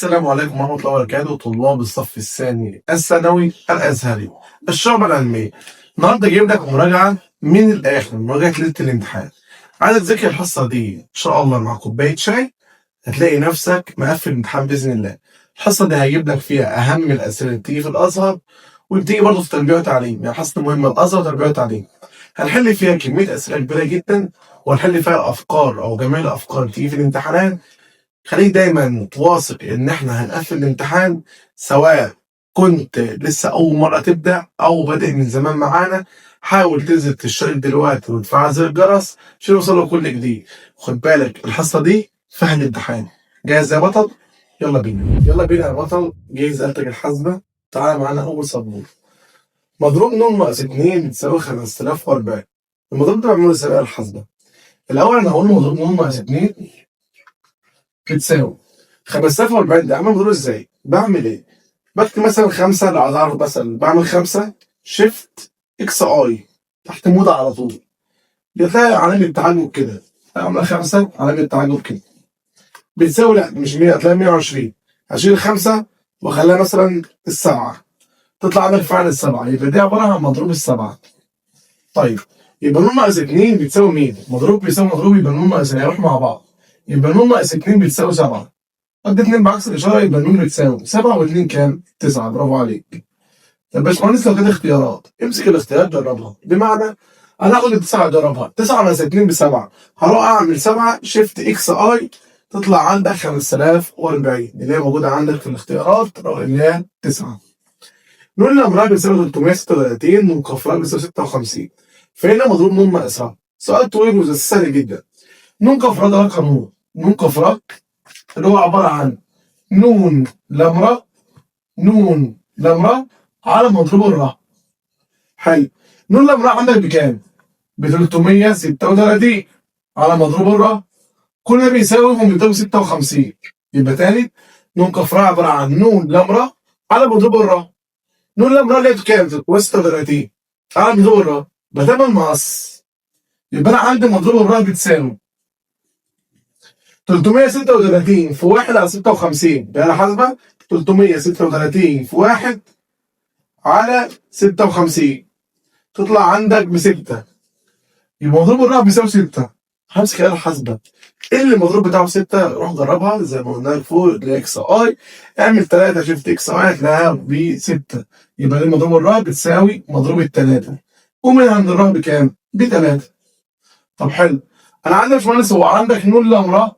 السلام عليكم ورحمة الله وبركاته. طلاب الصف الثاني الثانوي الأزهري الشعب العلمية. النهارده جايب لك مراجعة من الآخر، مراجعة ليلة الامتحان. عايزك تذاكر الحصة دي إن شاء الله مع كوباية شاي، هتلاقي نفسك مقفل الامتحان بإذن الله. الحصة دي هجيب لك فيها أهم الأسئلة اللي بتيجي في الأزهر وبتيجي برضه في تربية وتعليم، يعني حصة مهمة الأزهر وتربية وتعليم. هنحل فيها كمية أسئلة كبيرة جدا، وهنحل فيها أفكار أو جميع الأفكار بتيجي في الامتحانات. خليك دايما واثق ان احنا هنقفل الامتحان، سواء كنت لسه اول مره تبدا او بادئ من زمان معانا. حاول تنزل تشترك دلوقتي وتفعل زر الجرس عشان يوصلك كل جديد. خد بالك الحصه دي فيها الامتحان. جاهز يا بطل؟ يلا بينا يلا بينا يا بطل. جاهز آلتك الحاسبه؟ تعالى معانا اول سبوره. مضروب ن ناقص 2 بتساوي 5040. المضروب ده بعمله ازاي بقى الحاسبه؟ الاول انا هقول مضروب ن ناقص 2 بتساوي 5040. ده عامل مضروب ازاي؟ بعمل ايه؟ بكتب مثلا 5 لو عايز اعرف، مثلا بعمل 5 شيفت اكس اي تحت موضع على طول، بتلاقي علامة تعجب كده. اعمل 5 علامة تعجب كده بتساوي، لا مش 100، هتلاقي 120. هشيل 5 واخليها مثلا السبعة، تطلع عندك فعل السبعة، يبقى دي عبارة عن مضروب السبعة. طيب يبقى ن ناقص 2 بتساوي مين؟ مضروب بيساوي مضروب، يبقى ن ناقص هيروح مع بعض، يبقى ن ناقص 2 بتساوي 7. قد 2 بعكس الإشارة يبقى النون بتساوي 7 و2 كام؟ 9. برافو عليك. طب يا باشمهندس لو كده اختيارات، امسك الاختيارات جربها. بمعنى انا هاخد التسعة اجربها، 9 ناقص 2 ب7، هروح اعمل 7 شيفت اكس اي تطلع عندك 5040 اللي هي موجودة عندك في الاختيارات، اللي هي 9. نون الأمراض بتساوي 336، نون كفراء بتساوي 56. فهنا مضروب نون ناقصها. سؤال طويل وسهل جدا. نون كفراء ده قانون. نون كفراء اللي هو عبارة عن نون لمرة، نون لمرة على مضروب الراء. حلو. نون لمرة عندك بكام؟ ب 336 على مضروب الراء. كل ده بيساوي 256. يبقى تاني نون كفراء عبارة عن نون لمرة على مضروب الراء. نون لمرة اللي هي بكام؟ 36 على مضروب الراء ب 8 مقص. يبقى انا عندي مضروب الراء بتساوي 336 في 1 على 56. بقى حاسبه 336 في 1 على 56 تطلع عندك ب6. يبقى مضروب الراء بيساوي 6. همسك آلة حاسبة، ايه اللي المضروب بتاعه 6؟ روح جربها زي ما قلنا لك فوق، اللي اكس اي. اعمل 3 شيفت اكس اي هتلاقيها ب6. يبقى دي مضروب الراء بتساوي مضروب الثلاثة. ومن عند الراء بكام؟ ب3. طب حلو. انا عندي يا باشمهندس هو عندك نون لام راء،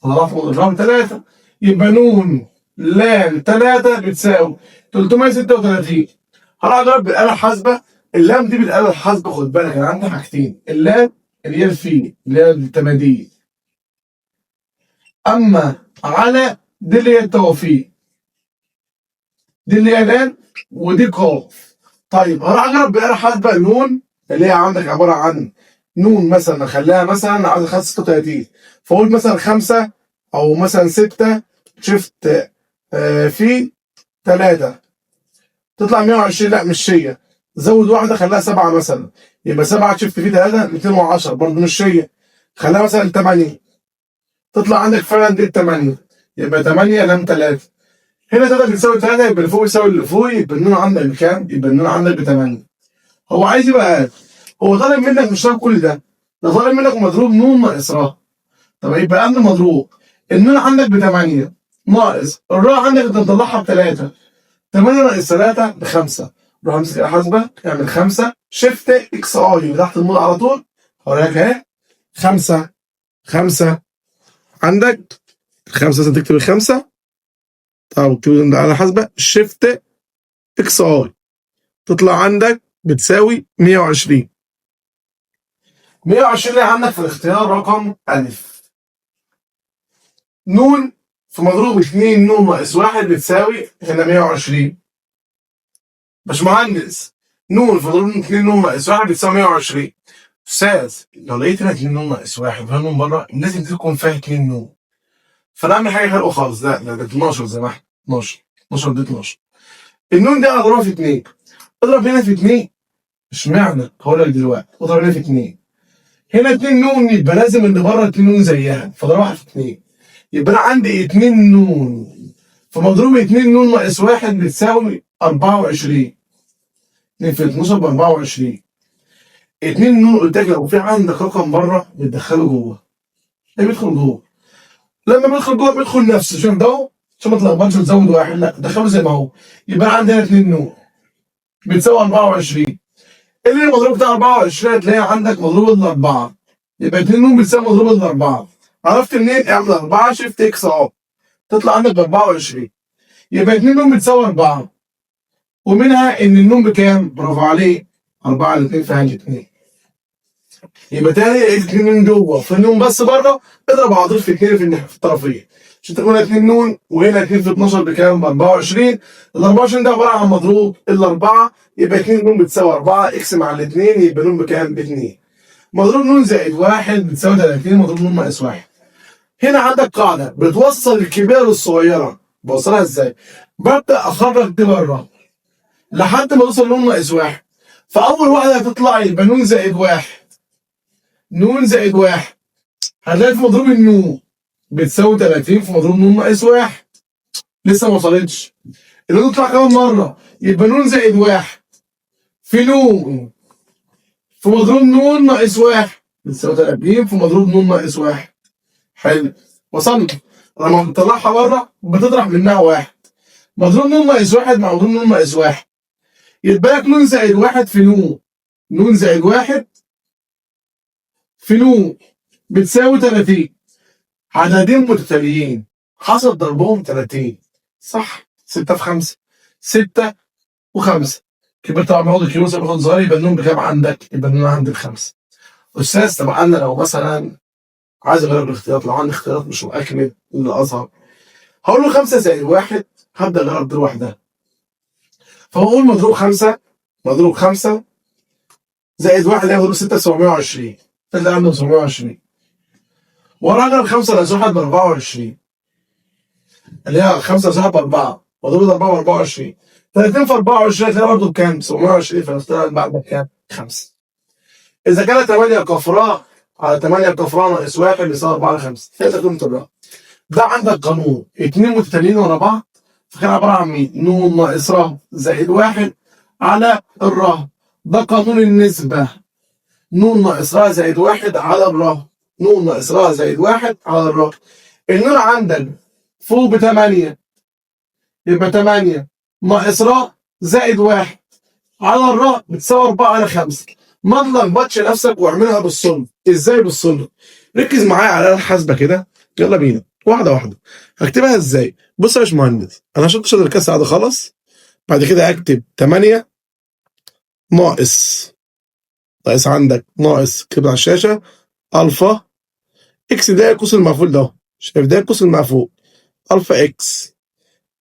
طلعت الراء ب3، يبقى نون لام 3 بتساوي 336. هروح اضرب بالاله الحاسبه. اللام دي بالاله الحاسبه، خد بالك انا عندي حاجتين، اللام اللي هي الفي اللي هي التماديد، اما على دي اللي هي التوافيق، دي اللي هي لام ودي قاف. طيب هروح اضرب بالاله الحاسبه نون اللي هي عندك عباره عن نون، مثلا اخليها مثلا عايز 36، فاقول مثلا 5 او مثلا 6 شفت في 3 تطلع 120. لا مش هي، زود واحده خليها 7 مثلا، يبقى 7 شفت في 3 210 برضه مش هي، خليها مثلا 8 تطلع عندك فعلا دي 8. يبقى 8 لام 3. هنا 3 بتساوي 3، يبقى اللي فوق يساوي اللي فوق، يبقى النون عندك بكام؟ يبقى النون عندك ب 8. هو عايز يبقى هو طالب منك مش كل ده طالب منك مضروب نون ناقص راء. طب يبقى قبل مضروب النون عندك ب 8 ناقص الراء عندك انت مطلعها ب3، 8 ناقص 3 ب5. روح امسك الحاسبه اعمل 5 شيفت اكس اي تحت الموضوع على طول. هقول لك اهي 5 عندك 5 لازم تكتب ال5. طب اكتب على الحاسبه شيفت اكس اي تطلع عندك بتساوي 120. 120 اللي عندك في الاختيار رقم ألف. نون في مضروب 2 نون ناقص 1 بتساوي هنا 120. باشمهندس نون في مضروب 2 نون ناقص 1 بتساوي 120. أستاذ لو لقيت هنا 2 نون ناقص 1 وهنا نون بره لازم تكون فيها 2 نون، فنعمل حاجة حلوة خالص. لا ده 12 زي ما احنا 12 دي 12. النون دي اضربها في 2. اضرب هنا في 2. اشمعنى؟ هقول لك دلوقتي. اضرب هنا في 2. هنا 2 نون يبقى لازم اللي بره 2 نون زيها، فاضربها في 2. يبقى انا عندي 2 نون فمضروب 2 نون ناقص 1 بتساوي 24. 2 في 12 ب 24. 2 نون قلت لك لو في عندك رقم بره بتدخله جوه. ايه بيدخل جوه؟ لما بيدخل جوه بيدخل نفسه. شوف ده عشان ما تلخبطش وتزود واحد، لا دخله زي ما هو. يبقى عندنا 2 نون بتساوي 24. اللي المضروب بتاع 24 هتلاقيها عندك مضروب الاربعه. يبقى 2 نون بتساوي مضروب الاربعه. عرفت منين؟ اعمل 4 شيفت اكس اهو تطلع عندك ب 24. يبقى 2 نون بتساوي 4. ومنها ان النون بكام؟ برافو عليك 4 على 2 فيها 2. يبقى تاني 2 نون جوه في نون بس بره اضرب عاطف في 2 في الطرفين عشان تكون 2 نون. وهنا 2 في 12 بكام؟ ب 24. ال 24 ده عباره عن مضروب الاربعه. يبقى 2 نون بتساوي 4 اكس مع الاثنين يبقى نون بكام؟ ب 2. مضروب نون زائد 1 بتساوي 30 مضروب نون ناقص 1. هنا عندك قاعده بتوصل الكبيره للصغيره. بوصلها ازاي؟ ببدا اخرج دي بره لحد ما توصل نون ناقص 1. فاول واحده هتطلع يبقى نون زائد 1. نون زائد 1 هتلاقي في مضروب النون بتساوي 30 في مضروب نون ناقص 1. لسه ما وصلتش. النون تطلع كمان مره يبقى نون زائد 1 في نون في مضروب نون ناقص 1 بتساوي 30 في مضروب نون ناقص 1. حلو وصلنا. لما بتطلعها بره بتطرح منها 1. مضروب نون ناقص 1 مع مضروب نون ناقص 1 يبقى لك نون زائد 1 في نون. نون زائد 1 في نون بتساوي 30. عددين متتاليين حصل ضربهم 30 صح؟ 6 في 5 6 و5. كبرت طبعا بياخد الكيلو بياخد صغير يبقى النون بكام عندك؟ يبقى النون عندي ب5. استاذ طب انا لو مثلا عايز اغير الاختيارات، لو عندي اختيارات مش مؤكد اللي اصعب هقول له 5 زائد 1 هبدا اجرب دي لوحدها. فبقول مضروب 5 مضروب 5 زائد 1 هياخد 6 720. اللي عنده 720 وراجع 5 ناقص 1 ب 24 اللي هي 5 ناقص 1 ب 4 مضروب 4 ب 24. 30 في 24 هتلاقيها برضه بكام؟ 720. فنختار بعد بكام؟ 5. اذا كانت 8 كفراء على 8 كفراء ناقص 1 بيساوي 4 على 5. هي قيمه الرقم. ده عندك قانون 2 متتاليين ورا بعض فكان عباره عن مين؟ نون ناقص ر زائد 1 على الر. ده قانون النسبه. نون ناقص ر زائد 1 على الر. نون ناقص ر زائد 1 على الر. النون عندك فوق ب 8 يبقى 8 ناقص ر زائد 1 على الر بتساوي 4 على 5. ما تلخبطش نفسك واعملها بالصلب. ازاي بالصلب؟ ركز معايا على الحاسبه كده. يلا بينا واحده واحده. هكتبها ازاي؟ بص يا باشمهندس انا شلت شغل الكاس عادي خلاص. بعد كده اكتب 8 ناقص عندك ناقص كتب على الشاشه الفا اكس ده القوس المقفول ده شايف ده القوس المقفول الفا اكس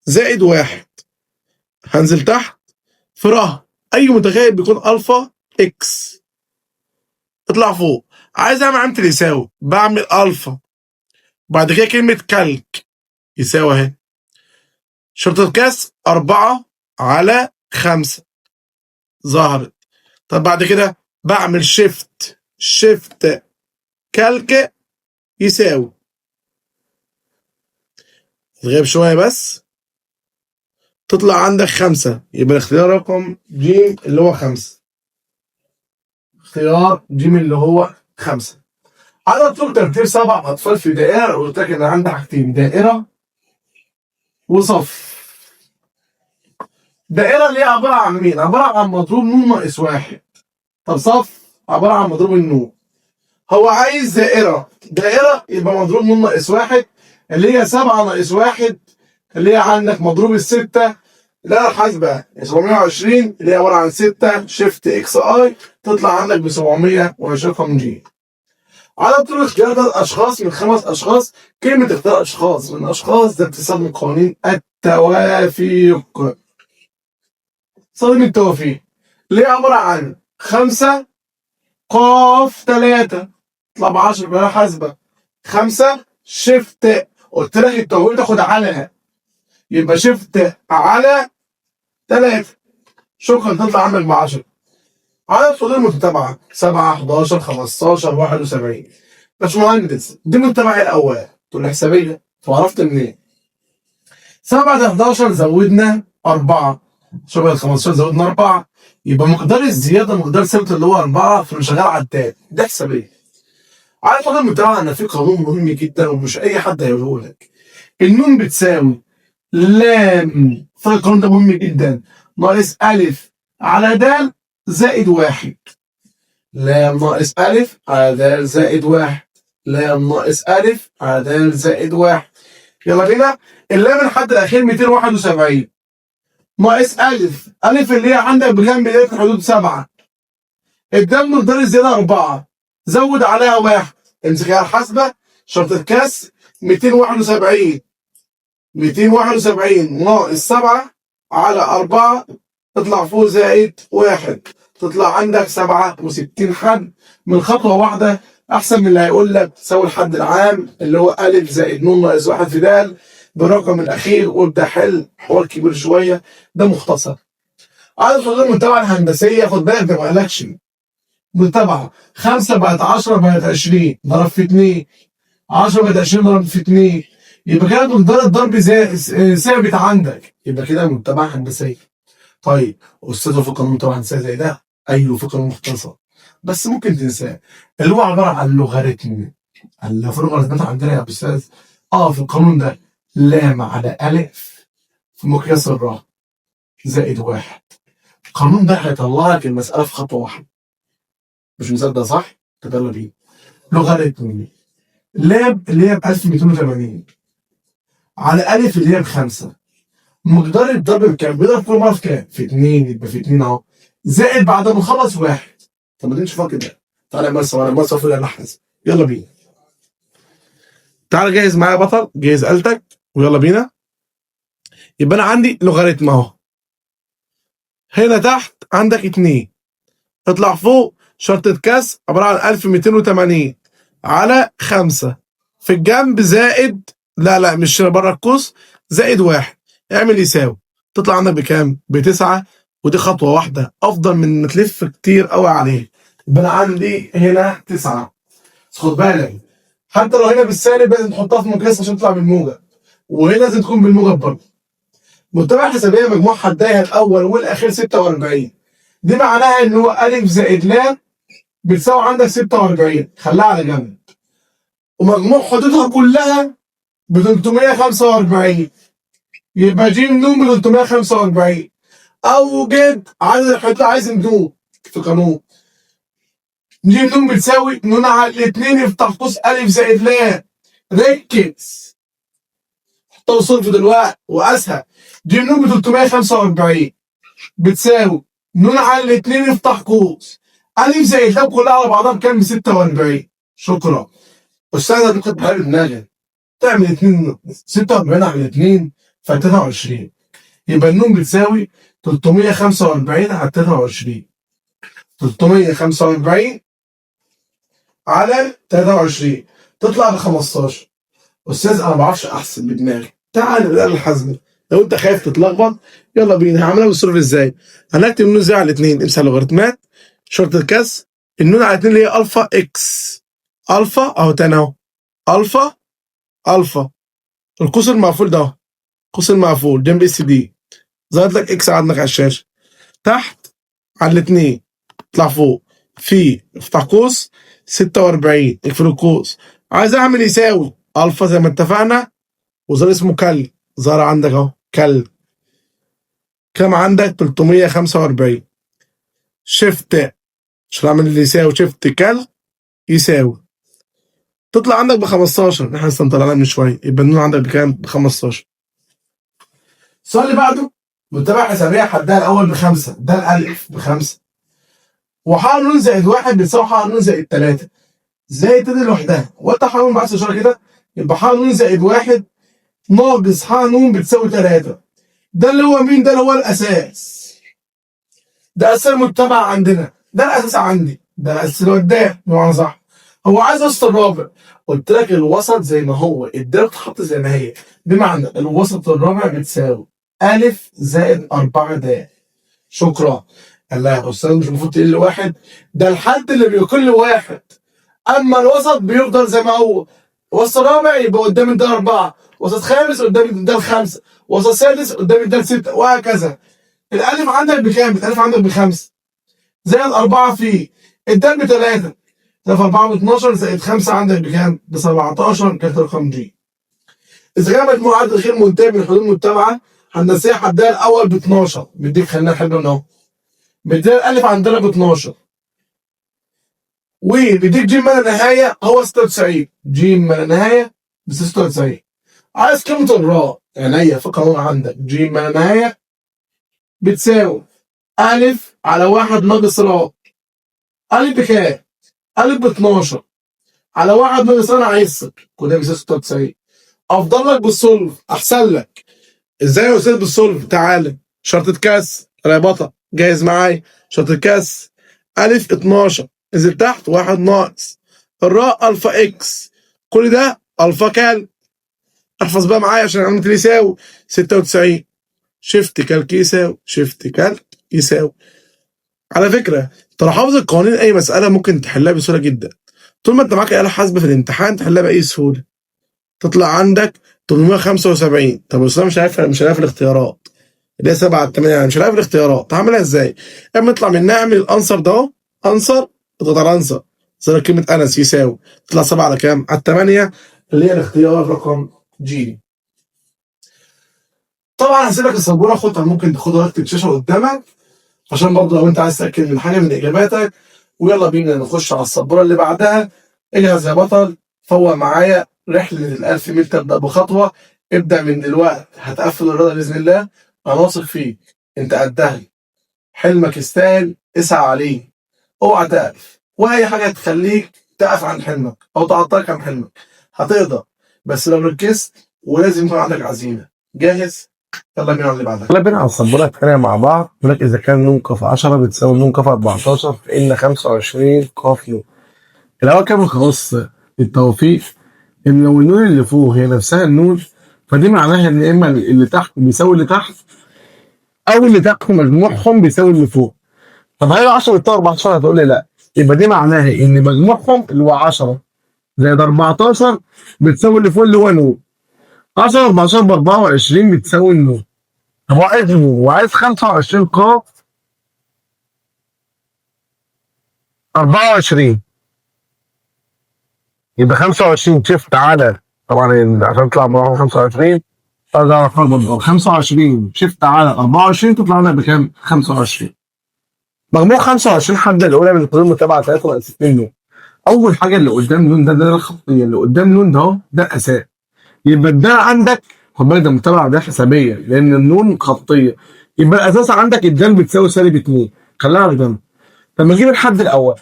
زائد 1 هنزل تحت في ر. اي متغير بيكون الفا اكس اطلع فوق. عايز اعمل علامه اليساوي بعمل الفا بعد كده كلمه كالك يساوي اهي شرطه الكاس 4 على 5 ظهرت. طب بعد كده بعمل شيفت كالك يساوي تغيب شويه بس تطلع عندك 5. يبقى الاختيار رقم ج اللي هو 5. اختيار ج اللي هو 5. عدد طول ترتيب 7 اطفال في دائره. قلت لك ان عندي حاجتين دائره وصف. دائره اللي هي عباره عن مين؟ عباره عن مضروب نون ناقص 1. طب صف عباره عن مضروب النون. هو عايز دائره يبقى مضروب نون ناقص 1 اللي هي 7 ناقص 1 اللي هي عندك مضروب الستة اللي هي الحاسبة 720 اللي هي عبارة عن 6 شيفت اكس اي تطلع عندك ب 720 رقم جي. عدد طول اختيار 3 اشخاص من 5 اشخاص. كلمة اختيار اشخاص من اشخاص ده بتستخدم قوانين التوافيق. صادم التوافيق اللي هي عبارة عن 5 قاف 3 تطلع ب 10 بلا حاسبة. 5 شيفت قلت لك التوافيق تاخد على يبقى شيفت على 3 شكرا تطلع عندك ب 10. عدد حضور المتتابعة 7 11 15 71. باشمهندس دي المتتابعة الأول تقول لي حسابية. فعرفت منين؟ 7 بعد 11 زودنا 4، 7 بعد 15 زودنا 4، يبقى مقدار الزياده مقدار ثابت اللي هو 4، فانا شغال على التاني. ده حسابيه. على فكره المتابعه ان في قانون مهم جدا ومش اي حد هيقوله لك. النون بتساوي لام، فالقانون ده مهم جدا، ناقص ألف على د زائد 1. لام ناقص ألف على د زائد 1. لام ناقص ألف على د زائد 1. يلا بينا. اللام الحد الأخير 271 ناقص ألف. ألف اللي هي عندك بكام؟ بداية الحدود 7. الدم مقدار الزيادة 4، زود عليها 1. امسكها الحاسبة، شرط الكسر 271. 271 ناقص 7 على 4 تطلع فوق زائد 1، تطلع عندك 67 حد من خطوة واحدة، أحسن من اللي هيقول لك تساوي الحد العام اللي هو أ زائد ن ناقص 1 في د بالرقم الأخير وابدأ حل. حوار كبير شوية، ده مختصر. عايز تقول المتابعة الهندسية، خد بالك ده ما قالكش متابعة. 5 بقت 10 بقت 20 ضرب في 2، 10 بقت 20 ضرب في 2، يبقى كده مقدار الضرب ثابت عندك، يبقى كده متابعة هندسية. طيب أستاذ في قانون متابعة هندسية زي ده؟ أيوه في قانون مختصر بس ممكن تنساه، اللي هو عبارة عن لوغاريتم. اللي في اللوغاريتمات عندنا يا أستاذ في القانون ده لام على ألف في مقياس الراء زائد 1. القانون ده هيطلع لك المسألة في خطوة واحدة. مش مصدق صح؟ طب يلا بينا. لوغاريتم لام اللي هي ب 1280 على ألف اللي هي ب5، مقدار الضرب بكام؟ بيضرب كل مرة في كام؟ في 2، يبقى في 2 أهو، زائد بعد ما نخلص 1. طب ما دي نشوفها كده. تعالى مرسى مرسى فوق نحفظ. يلا بينا. تعالى جهز معايا يا بطل، جهز آلتك ويلا بينا. يبقى أنا عندي لوغاريتم أهو. هنا تحت عندك 2، اطلع فوق شرطة كسر عبارة عن 1280 على 5 في الجنب زائد، لا مش بره القوس، زائد 1. اعمل يساوي، تطلع عندك بكام؟ ب9. ودي خطوة واحدة أفضل من ما تلف كتير قوي عليه. يبقى أنا عندي هنا 9. بس خد بالك حتى لو هنا بالسالب لازم تحطها في مقياس عشان تطلع بالموجب، وهنا لازم تكون بالموجب برضه. متابعة حسابية مجموع حديها الأول والأخير 46. دي معناها إن هو أ زائد ل بتساوي عندك 46، خليها على جنب. ومجموع حدودها كلها ب 345، يبقى ج ن ب 345. أوجد عدد الحدود عايز ندوب في قانون. ج ن بتساوي ن على 2 افتح قوس أ زائد ل. ركز، حطها صرف دلوقتي وأسهل. ج ن ب 345 بتساوي ن على 2 افتح قوس أ زائد ل كلها على بعضها بكام؟ ب 46. شكرا. أستاذ ممكن تحل دماغك تعمل 2 46 على 2 ف 23، يبقى النون بتساوي 345 على 23. 345 على 23 تطلع ب 15. أستاذ أنا ما بعرفش أحسب بدماغي، تعال بالآلة الحاسبة. لو أنت خايف تتلخبط يلا بينا. هعملها بالصرف إزاي؟ هنكتب النون زي على 2، امسح لوغاريتمات، شرط الكسر، النون على 2 اللي هي ألفا إكس. ألفا أهو تاني أهو، ألفا القوس المقفول ده اهو، القوس المقفول جنب اس دي ظهرت لك اكس عندك على الشاشه. تحت على الاثنين اطلع فوق في افتح قوس 46 اقفل القوس. عايز اعمل يساوي الفا زي ما اتفقنا، وظهر اسمه كل، ظهر عندك اهو كل. كام عندك؟ 345. شيفت عشان اعمل اللي يساوي، شيفت كل يساوي، تطلع عندك ب 15. احنا لسه طلعناها من شويه، يبقى النون عندك بكام؟ ب 15. السؤال اللي بعده متابعة حسابية حدها الأول ب5، ده الألف ب5، وحاء ن زائد 1 بتساوي حاء ن زائد 3 زائد دي لوحدها، وأنت حاء ن بعكس الإشارة كده، يبقى حاء ن زائد 1 ناقص حاء ن بتساوي 3. ده اللي هو مين؟ ده اللي هو الأساس. ده أساس المتبع عندنا، ده الأساس عندي، ده الأساس اللي قدام بمعنى صح. هو عايز وسط الرابع، قلت لك الوسط زي ما هو، الدالة بتتحط زي ما هي، بمعنى الوسط الرابع بتساوي أ زائد 4 د. شكرا. قال لها يا أستاذ مش المفروض تقل واحد؟ ده الحد اللي بيقل واحد، أما الوسط بيفضل زي ما هو. الوسط الرابع يبقى قدام الدالة 4، وسط خامس قدام الدال 5، وسط سادس قدام الدال 6، وهكذا. الالف عندك بكام؟ الالف عندك ب5 زائد 4 في الدال ب3، 3 في 4 ب12 زائد 5 عندك بكام؟ ب17. كانت رقم جي. اذا كان مجموع عدد غير منتهي من الحدود المتبعه هندسيه حدها الاول ب12 بيديك، خلينا نحل من اهو، بيديك الالف عندنا ب12 وبيديك ج ما لا نهايه هو 96، ج ما لا نهايه ب 96. عايز قيمه الراء عينيا في قانون عندك، ج ما لا نهايه بتساوي الف على 1 ناقص راء. الف بكام؟ الف ب12 على 1 ناقص انا عايز صفر، كده بيساوي 96. افضل لك بالصلب، احسن لك. ازاي يا استاذ بالصلب؟ تعالى شرطة كاس رابطة جاهز معايا. شرطة كاس الف 12 انزل تحت 1 ناقص الراء الفا اكس، كل ده الفا كال. احفظ بقى معايا عشان عملت لي يساوي 96. شيفت كالك يساوي شيفت كالك يساوي. على فكرة ترى حافظ القوانين اي مسألة ممكن تحلها بسهولة جدا. طول ما انت معاك آلة حاسبة في الامتحان تحلها بأي سهولة. تطلع عندك 875. طب بس انا مش عارف الاختيارات اللي هي 7 على 8، يعني مش عارف الاختيارات هعملها ازاي؟ اما نطلع منها اعمل الانسر ده اهو، انسر اضغط على انسر زي كلمه انس يساوي، تطلع 7 على كام؟ على 8 اللي هي الاختيار رقم جي. طبعا هسيبك السبوره خدها، ممكن تاخدها واكتب الشاشه قدامك عشان برضه لو انت عايز تاكد من حاجه من اجاباتك. ويلا بينا نخش على السبوره اللي بعدها. اجهز يا بطل، فوق معايا. رحله ال1000 ميل تبدا بخطوه. ابدا من دلوقتي، هتقفل الرضا باذن الله. انا واثق فيك، انت قدها. حلمك يستاهل، اسعى عليه. اوعى تقف، واي حاجه تخليك تقف عن حلمك او تعطلك عن حلمك هتقدر، بس لو ركزت. ولازم يكون عندك عزيمه. جاهز؟ يلا بينا على اللي بعدها. يلا بينا على السبورة التانية مع بعض. يقول لك إذا كان نون ق 10 بتساوي نون ق 14 فإن 25 ق نون. الأول كان خلاص التوفيق إن لو النون اللي فوق هي نفسها النون، فدي معناها إن إما اللي تحت بيساوي اللي تحت أو اللي تحت مجموعهم بيساوي اللي فوق. طب هي 10 بتساوي 14؟ هتقول لي لا، يبقى دي معناها إن مجموعهم اللي هو 10 زائد 14 بتساوي اللي فوق اللي هو نون. 10 14 ب 24 بتساوي النون. طب هو عايز نون وعايز 25 ق 24، يبقى 25 شيفت على، طبعا عشان تطلع برقم 25 ارجع ارقام برضه 25 شيفت على 24 تطلع لنا بكام؟ 25. مجموع 25 حاجه الاولى من الحدود المتابعه 3 ناقص 2 نون. اول حاجه اللي قدام لون ده الخطيه اللي قدام لون ده اهو، ده الاساس. يبقى ده عندك، خد بالك ده متابعه ده حسابيه لان النون خطيه. يبقى الاساس عندك الدال بتساوي -2، خليها على جنب. لما نجيب الحد الاول،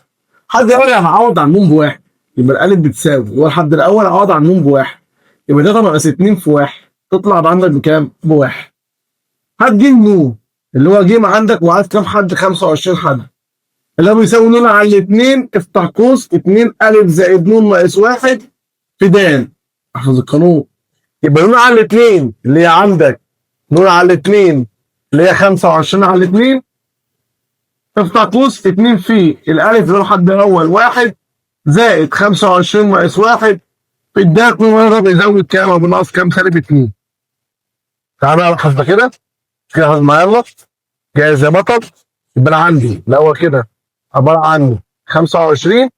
الحد الاول يعني هعوض عن النون بواحد، يبقى الالف بتساوي هو الحد الاول اعوض عن النون بواحد، يبقى ده ناقص 2 في 1 تطلع عندك بكام؟ بواحد. هتجيب نون اللي هو جيم عندك وعايز كام حد؟ 25 حد، اللي هو بيساوي نون على الاثنين افتح قوس 2 الف زائد نون ناقص 1 في د. احفظ القانون. يبقى نون على الاثنين اللي هي عندك نون على الاثنين اللي هي 25 على الاثنين افتح قوس 2 في الالف اللي هو الحد الاول 1 زائد 25 ناقص 1 في الدال مره بيزود كام او بناقص كام؟ -2. تعالى بقى الحسبه كده. جهز معايا يلا. جاهز يا بطل؟ يبقى انا عندي الاول كده عباره عن 25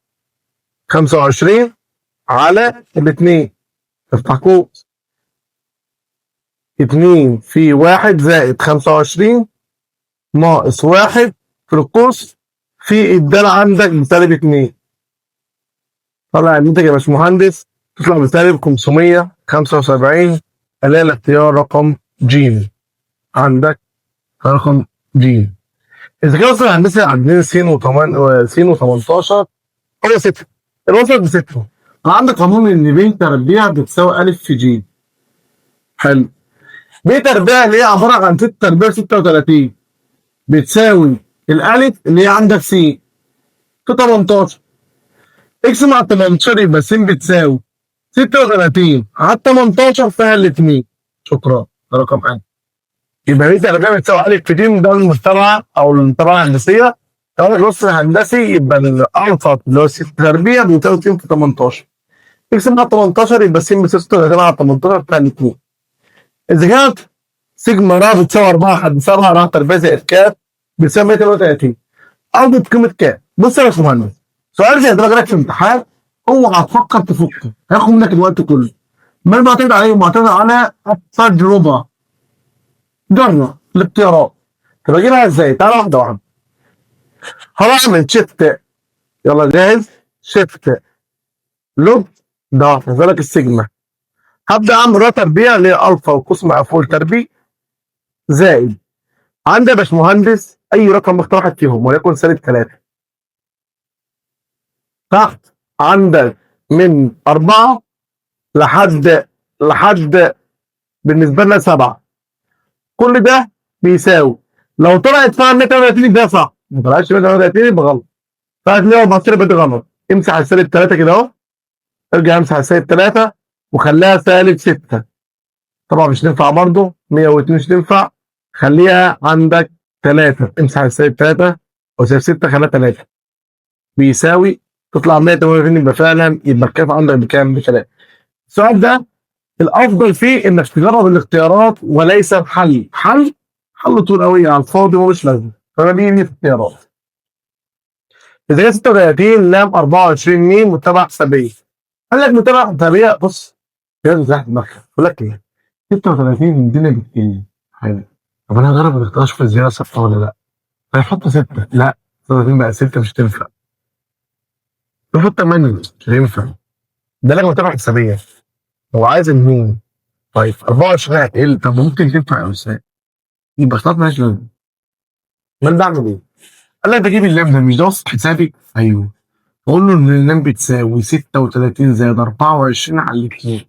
على الاثنين افتح قوس 2 في 1 زائد 25 ناقص 1 في القوس في الدال عندك ب-2. طلع الناتج يا باشمهندس تطلع ب-575 اللي هي الاختيار رقم ج. عندك رقم ج. اذا كان وصل الهندسه عندنا س و18 هو 6، الوسط ب6. انا عندك قانون ان ب تربيع بتساوي ا في ج. حلو. ب تربيع اللي هي عباره عن 6 تربيع 36 بتساوي الالف اللي هي عندك س في 18. اكس مع 18 يبقى س بتساوي 36 على 18 فيها الاثنين. شكرا، ده رقم ا. يبقى ب تربيع بتساوي ا في ج، ده المتابعه او المتابعه الهندسيه. لو انا الوصف الهندسي يبقى الاوسط اللي هو 6 تربيع بيساوي س في 18. اقسم على 18 يبقى س بتساوي 36 على 18 بتاع الاثنين. اذا كانت سيجما ر بتساوي 4 حد 7 ر تربيع زائد ك بتساوي 138 اوجد قيمه ك. بص يا باشمهندس، سؤال زي ده جالك في امتحان اوعى تفكر تفكر، هياخد منك الوقت كله. ما معتمد على ايه؟ معتمد على التجربه. جرب الاختيارات. طب اجيبها ازاي؟ تعالى واحده واحده. هعمل شيفت، يلا جاهز؟ شيفت لوج ده لك السيجما. هبدا اعمل ر تربيع اللي هي الفا وقوس مقفول تربيع زائد عندي يا باشمهندس اي رقم مختار واحد فيهم وليكن -3. تحت عندك من 4 لحد بالنسبه لنا 7. كل ده بيساوي، لو طلعت فيها 138 يبقى صح، ما طلعتش 138 يبقى غلط. فهتلاقي 14 يبقى غلط. امسح -3 كده اهو، ارجع امسح -3 وخليها -6. طبعا مش تنفع برضه، 102 مش تنفع، خليها عندك 3. امسح -3 وسالب 6 خليها 3 بيساوي، تطلع 138 يبقى فعلا يبقى الكاف عندك بكام؟ ب3. السؤال ده الافضل فيه انك تجرب الاختيارات وليس الحل. حل طول قوي على الفاضي ومش لازم. فانا دي في اختيارات. اذا كان 36 لام 24 ميم متبع حسابيه. قال لك متبع حسابيه، بص كده تحت دماغك. بقول لك ايه؟ 36 الدنيا بكتير حلو. طب انا هجرب الاختيار اشوف الزياده ثابته ولا لا. هيحط 6، لا 36 بقى 6 مش تنفع. يحط 8 مش هينفع. ده لك متابعه حسابيه. هو عايز المين؟ طيب 24 هتقل، طب ممكن تنفع يا استاذ. يبقى اختلاف مالهاش لازمه. امال بعمل ايه؟ قال لك بجيب اللام ده، مش ده وسط حسابي؟ ايوه. اقول له ان اللام بتساوي 36 زائد 24 على الاثنين.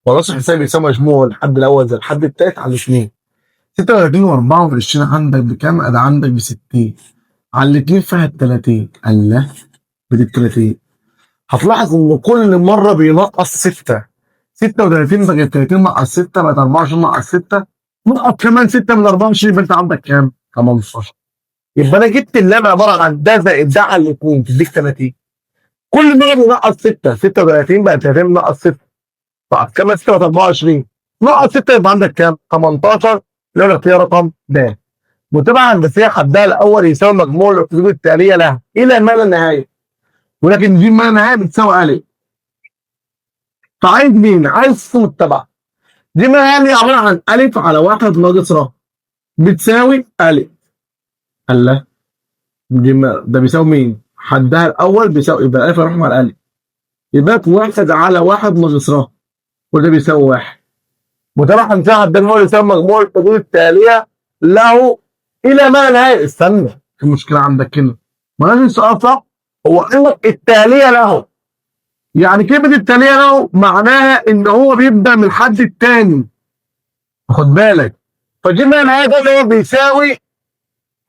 ووسط حسابي بيساوي مجموع الحد الاول زائد الحد الثالث على الاثنين. 36 و24 عندك بكام؟ ادي عندك ب 60 على الاثنين فيها ال 30. الله، بدي 30. هتلاحظ ان كل مره بينقص 6. 36 بقت 30 ناقص 6 بقت 24 ناقص 6 نقط كمان 6 من 24 يبقى انت عندك كام؟ 15. يبقى انا جبت اللام عباره عن ده زائد ده على الاثنين تديك 30. كل مره بينقص 6. 36 بقت 30 ناقص 6 بقت كام؟ 6 بقت 24 ناقص 6 يبقى عندك كام؟ 18. اللي هو الاختيار رقم د. متابعه هندسيه حدها الاول يساوي مجموع الحدود التاليه لها الى ما لا نهايه، ولكن دي ما لا نهايه بتساوي الف. فعايز مين؟ عايز اسم متبع. دي ما يعني عباره عن الف على 1 ناقص ر بتساوي الف. الله، دي ما ده بيساوي مين؟ حدها الاول بيساوي، يبقى الف هيروح مع الالف، يبقى 1 على 1 ناقص ر وده بيساوي 1. متابعه هندسيه حدها هو يساوي مجموع الحدود التاليه له الى ما لا نهايه. استنى، في مشكله عندك هنا، ما لازم السؤال صح. هو قال لك التاليه له، يعني كلمه التاليه له معناها ان هو بيبدا من الحد الثاني. خد بالك، فجبنا نهايه ده اللي هو بيساوي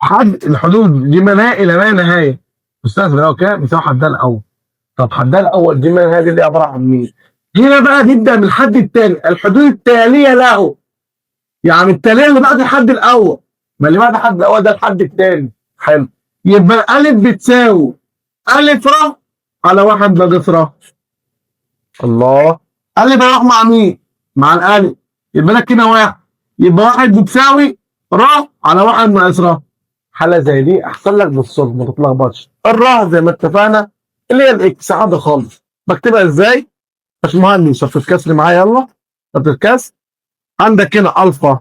حد الحدود دي ما نهايه الى ما نهايه. استاذ بقى كام؟ بيساوي حدها الاول. طب حدها الاول دي ما نهايه دي اللي عباره عن مين؟ هنا بقى نبدا من الحد الثاني، الحدود التاليه له، يعني التاليه اللي بعد الحد الاول. ما اللي بعد الحد الاول ده الحد الثاني. حلو، يبقى الالف بتساوي الف ر على 1 ناقص ر. الله، الف هيروح مع مين؟ مع الالف، يبقى لك كده 1. يبقى 1 بتساوي ر على 1 ناقص ر. حاله زي دي احسن لك بالصدفه ما تتلخبطش. الر زي ما اتفقنا اللي هي الاكس عادي خالص. بكتبها ازاي؟ باشمهندس شفت الكسر معايا، يلا شفت الكسر. عندك هنا الفا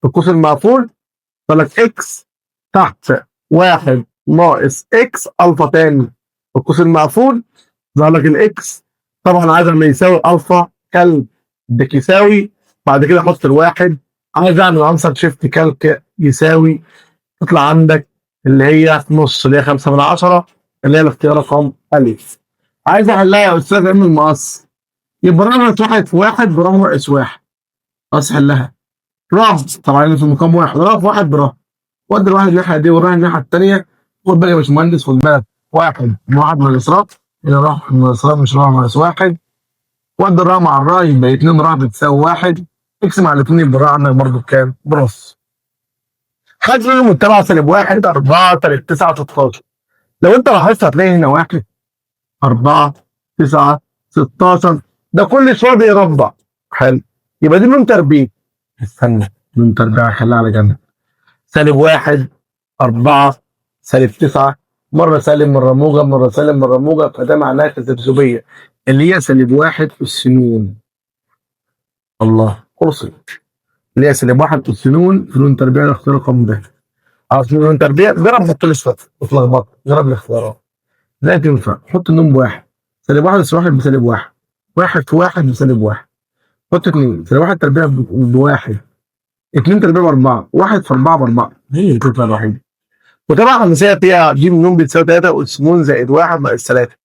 في القوس المقفول فلك اكس تحت 1 ناقص اكس الفا تاني في القوس المقفول ظهر لك الاكس. طبعا عايز لما يساوي الفا كالك اديك يساوي، بعد كده احط الواحد. عايز اعمل عنصر شيفت كالك يساوي، تطلع عندك اللي هي نص اللي هي 5 من 10 اللي هي الاختيار رقم الف. عايز احلها يا استاذ علم المقص، يبقى رقم 1 في 1 برقم ناقص 1. بس حلها رقم طبعا في مقام 1 رقم 1 برقم. ودي الواحد الناحيه دي والواحد الناحيه الثانيه. خد بالك يا باشمهندس، خد بالك 1 ناقص ر هنا راح ناقص ر مش راح ناقص 1. ودي الراء مع الراء يبقى 2 راء بتساوي 1. اقسم على 2 يبقى الراء عندك برضه بكام؟ بنص. خد منهم متبع -1 4 3 9 13. لو انت لاحظت هتلاقي هنا 1 4 9 16. ده كل شويه بيربع. حلو. يبقى دي نون تربيع. استنى، نون تربيع خليها على جنب. -1 4 -9 مره سالب مره موجب مره سالب مره موجب، فده معناها تذبذبيه اللي هي -1 أس نون. الله خلصت. اللي هي -1 أس نون في نون تربيع اختيار رقم ده. عارف نون تربيع جرب كل شويه وتلخبط، جرب الاختيارات. لا تنفع، حط النون بواحد. -1 أس 1 بسالب 1. 1 في 1 بسالب 1. حط 2. -1 تربيع بواحد. 2 تربيع ب4. 1 في 4 ب4. هي الفكره الوحيده. وطبعا المثال فيها ج ن بتساوي 3 أس ن زائد 1 ناقص 3.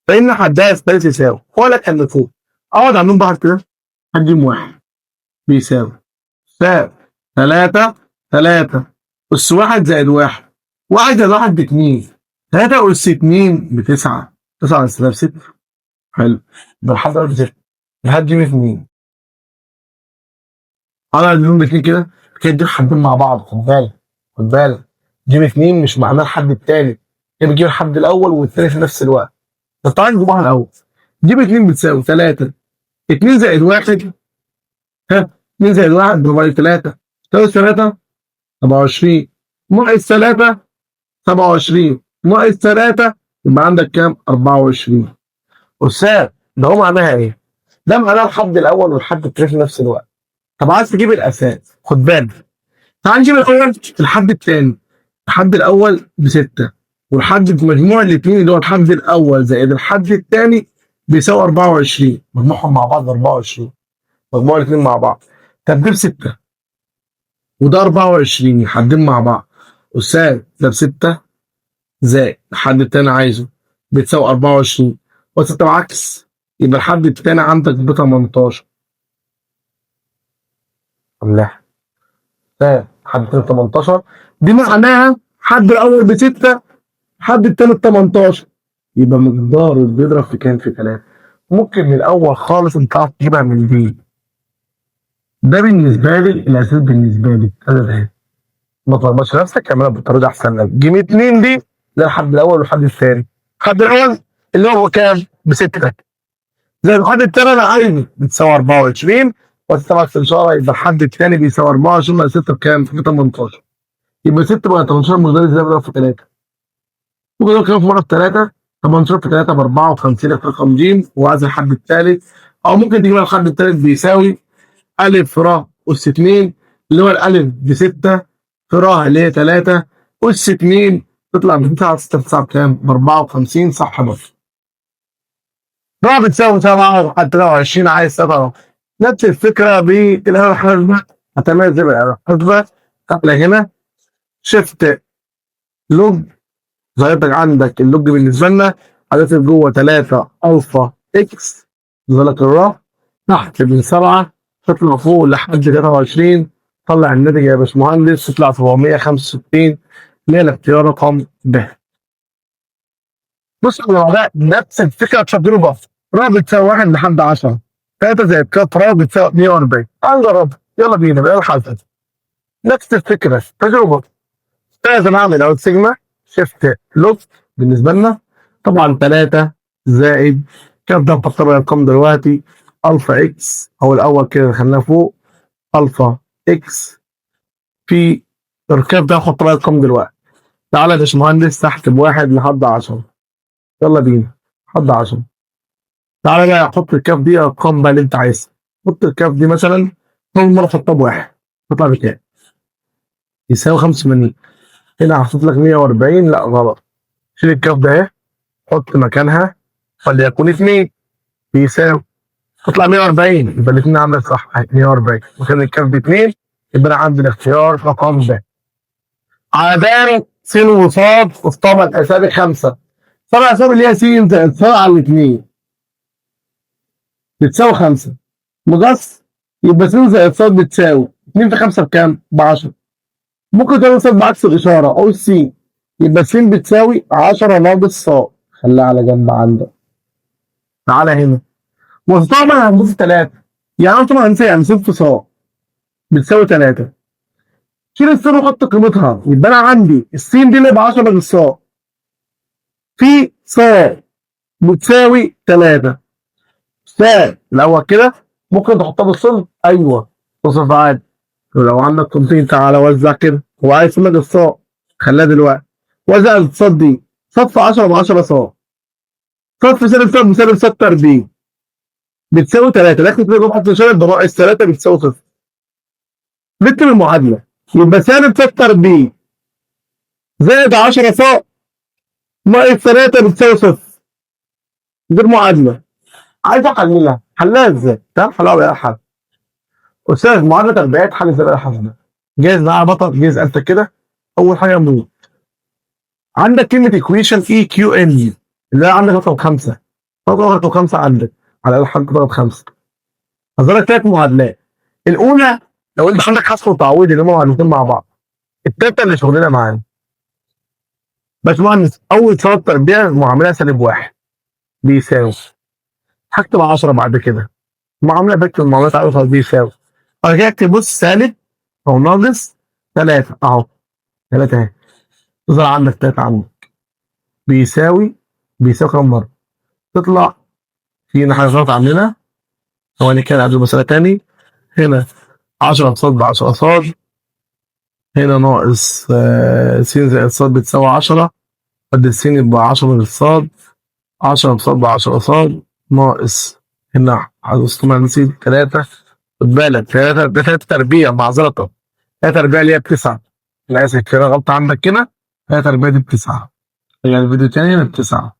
فإن حدها الثالث يساوي هو لك كان فوق. أقعد على النون بحر كده. هات 1 بيساوي 3 أس 1 زائد 1. 1 زائد 1 ب2. 3 أس 2 ب9. 9 أس 3 ب6. حلو. يبقى الحد ده ب6. هات ج 2. على النون ب2 كده دول حدين مع بعض. خد بالك خد بالك. جيب 2 مش معناه الحد التاني. هي بتجيب الحد الاول والتاني في نفس الوقت. طب تعالى نجيبها الاول. جيب 2 بتساوي 3. 2 زائد 1. ها 2 زائد 1 ب 3. تساوي 3 27 ناقص 3 27 ناقص 3 يبقى عندك كام؟ 24. أستاذ ده هو معناها ايه؟ ده معناه الحد الاول والحد التاني في نفس الوقت. طب عايز تجيب الاساس، خد بالك. تعال نجيب الاول الحد الثاني. الحد الاول ب6 والحد مجموع الاثنين اللي هو الحد الاول زائد الحد الثاني بيساوي 24. مجموعهم مع بعض 24. مجموع الاثنين مع بعض. طب ده ب6 وده 24 حدين مع بعض. أستاذ ده ب6 زائد الحد الثاني عايزه بتساوي 24 و6 العكس. يبقى الحد الثاني عندك ب 18. الله. حد 18 دي معناها حد الاول ب6 حد التاني ب18. يبقى مقداره بيضرب في كام؟ في 3. ممكن من الاول خالص انت تعرف تجيبها من دي. ده بالنسبه لي الاساس بالنسبه لي انا ده. ما تلخبطش نفسك، اعملها بالطريقه احسن لك. جيب 2 دي ده الحد الاول والحد الثاني. الحد الاول اللي هو كام؟ ب6 زي الحد الثاني انا عايزه بتساوي 24 وتتبع في الاشاره. يبقى الحد الثاني بيساوي 24 ناقص 6 بكام؟ في 18. يبقى 6 بقى 18 مقدار ازاي بضرب في 3. ممكن اضرب كام في مره في 3؟ 18 في 3 ب 54 في رقم ج وعايز الحد الثالث. او ممكن تجيب الحد الثالث بيساوي ا في ر اس 2 اللي هو الالف ب6 في ر اللي هي 3 اس 2 تطلع من 9 6 9 بكام؟ ب 54. صح برضه. ر بتساوي 7 حتى 23 عايز 7. نفس الفكره بالاله الحاسبه. هتعمل زي الاله الحاسبه. تعالى هنا شفت لوج ظهرتك عندك اللوج بالنسبه لنا هتكتب جوه 3 الفا اكس لك الرا تحت من 7 تطلع فوق لحد 23. طلع الناتج يا باشمهندس تطلع 765 اللي هي الاختيار رقم ب. بص على بعضها نفس الفكره تضربها. را بتساوي 1 لحد 10. 3 زائد كات را بتساوي 140. تعال نجرب. يلا بينا بقى الحاسب. نفس الفكره تجربه. لازم اعمل اوت سيجما شيفت لوج بالنسبه لنا. طبعا 3 زائد كام ده نحط الارقام دلوقتي. الفا اكس او الاول كده خليناه فوق. الفا اكس في الكاف ده نحط الارقام دلوقتي. تعالى يا باشمهندس تحت بواحد لحد 10. يلا بينا لحد 10. تعالى بقى احط الكاف دي ارقام بقى اللي انت عايزها. حط الكاف دي مثلا اول مره احطها بواحد تطلع بكام؟ يساوي 85. هنا هحط لك 140. لا غلط. شيل الكاف ده اهي حط مكانها وليكن 2 بيساوي تطلع 140. يبقى الاثنين عندك صح 140 مكان الكاف ب 2. يبقى انا عندي الاختيار رقم ب. عدان س وصاد والطبع الاسابي 5. طبعا الاسابي اللي هي س زائد ص على 2 بتساوي 5. مقص يبقى س زائد ص بتساوي 2 في 5 بكام؟ ب 10. ممكن تعمل صاد بعكس الاشاره او س يبقى س بتساوي 10 ناقص ص. خليها على جنب عندك. تعالى هنا وطبعا هنضيف 3 يعني طبعا هنسى يعني 6 ص بتساوي 3. شيل الص وحط قيمتها يبقى انا عندي السين دي اللي ب 10 ناقص ص في ص بتساوي 3 فالاول كده ممكن تحطها بالصلب، ايوه تصرف عادي. ولو عندك قيمتين تعالى وزع كده، هو عايز يقول لك الصاد، خليها دلوقتي وزع الصاد دي، صاد في 10 ب 10 صاد، صاد في سالب صاد بسالب صاد تربيع بتساوي 3، لكن كده جوه حط شارع بناقص 3 بتساوي 0. نكتب المعادله، يبقى سالب صاد تربيع زائد 10 صاد ناقص 3 بتساوي 0. دي المعادله. عايز احللها، حلها ازاي؟ تعال حلها بقى حل. استاذ معادله تربيعيه حل ازاي بقى حل؟ جاهز معايا بطل؟ جاهز انت كده؟ اول حاجه موت، عندك كلمه ايكويشن اي كيو ان اللي هي عندك رقم 5، رقم 5 عندك على الاقل حاجه رقم 5. هظهر لك 3 معادلات. الاولى لو انت عندك حذف وتعويض اللي هم معادلتين مع بعض. التالتة اللي شغلنا معانا باشمهندس، اول صاد تربيع معاملها -1 بيساوي، هكتب 10 بعد كده معامله بكتب المعاملات على صاد بيساوي، بعد كده اكتب بص سالب او ناقص 3 اهو، 3 اهي تظهر عندك 3 عندك بيساوي، بيساوي كام مره؟ تطلع في حاجه غلط عاملينها، ثواني كده اعمل مساله تاني. هنا 10 صاد ب 10 صاد، هنا ناقص س زائد صاد بتساوي 10، قد السين يبقى 10 للصاد، 10 صاد ب 10 صاد ناقص هنا هتوصل نسيت 3، خد بالك 3 تربيع معذرة، 3 تربيع اللي هي ب9، انا اسف كده غلطة عندك كده، 3 تربيع دي ب9، يعني الفيديو التاني هنا ب9،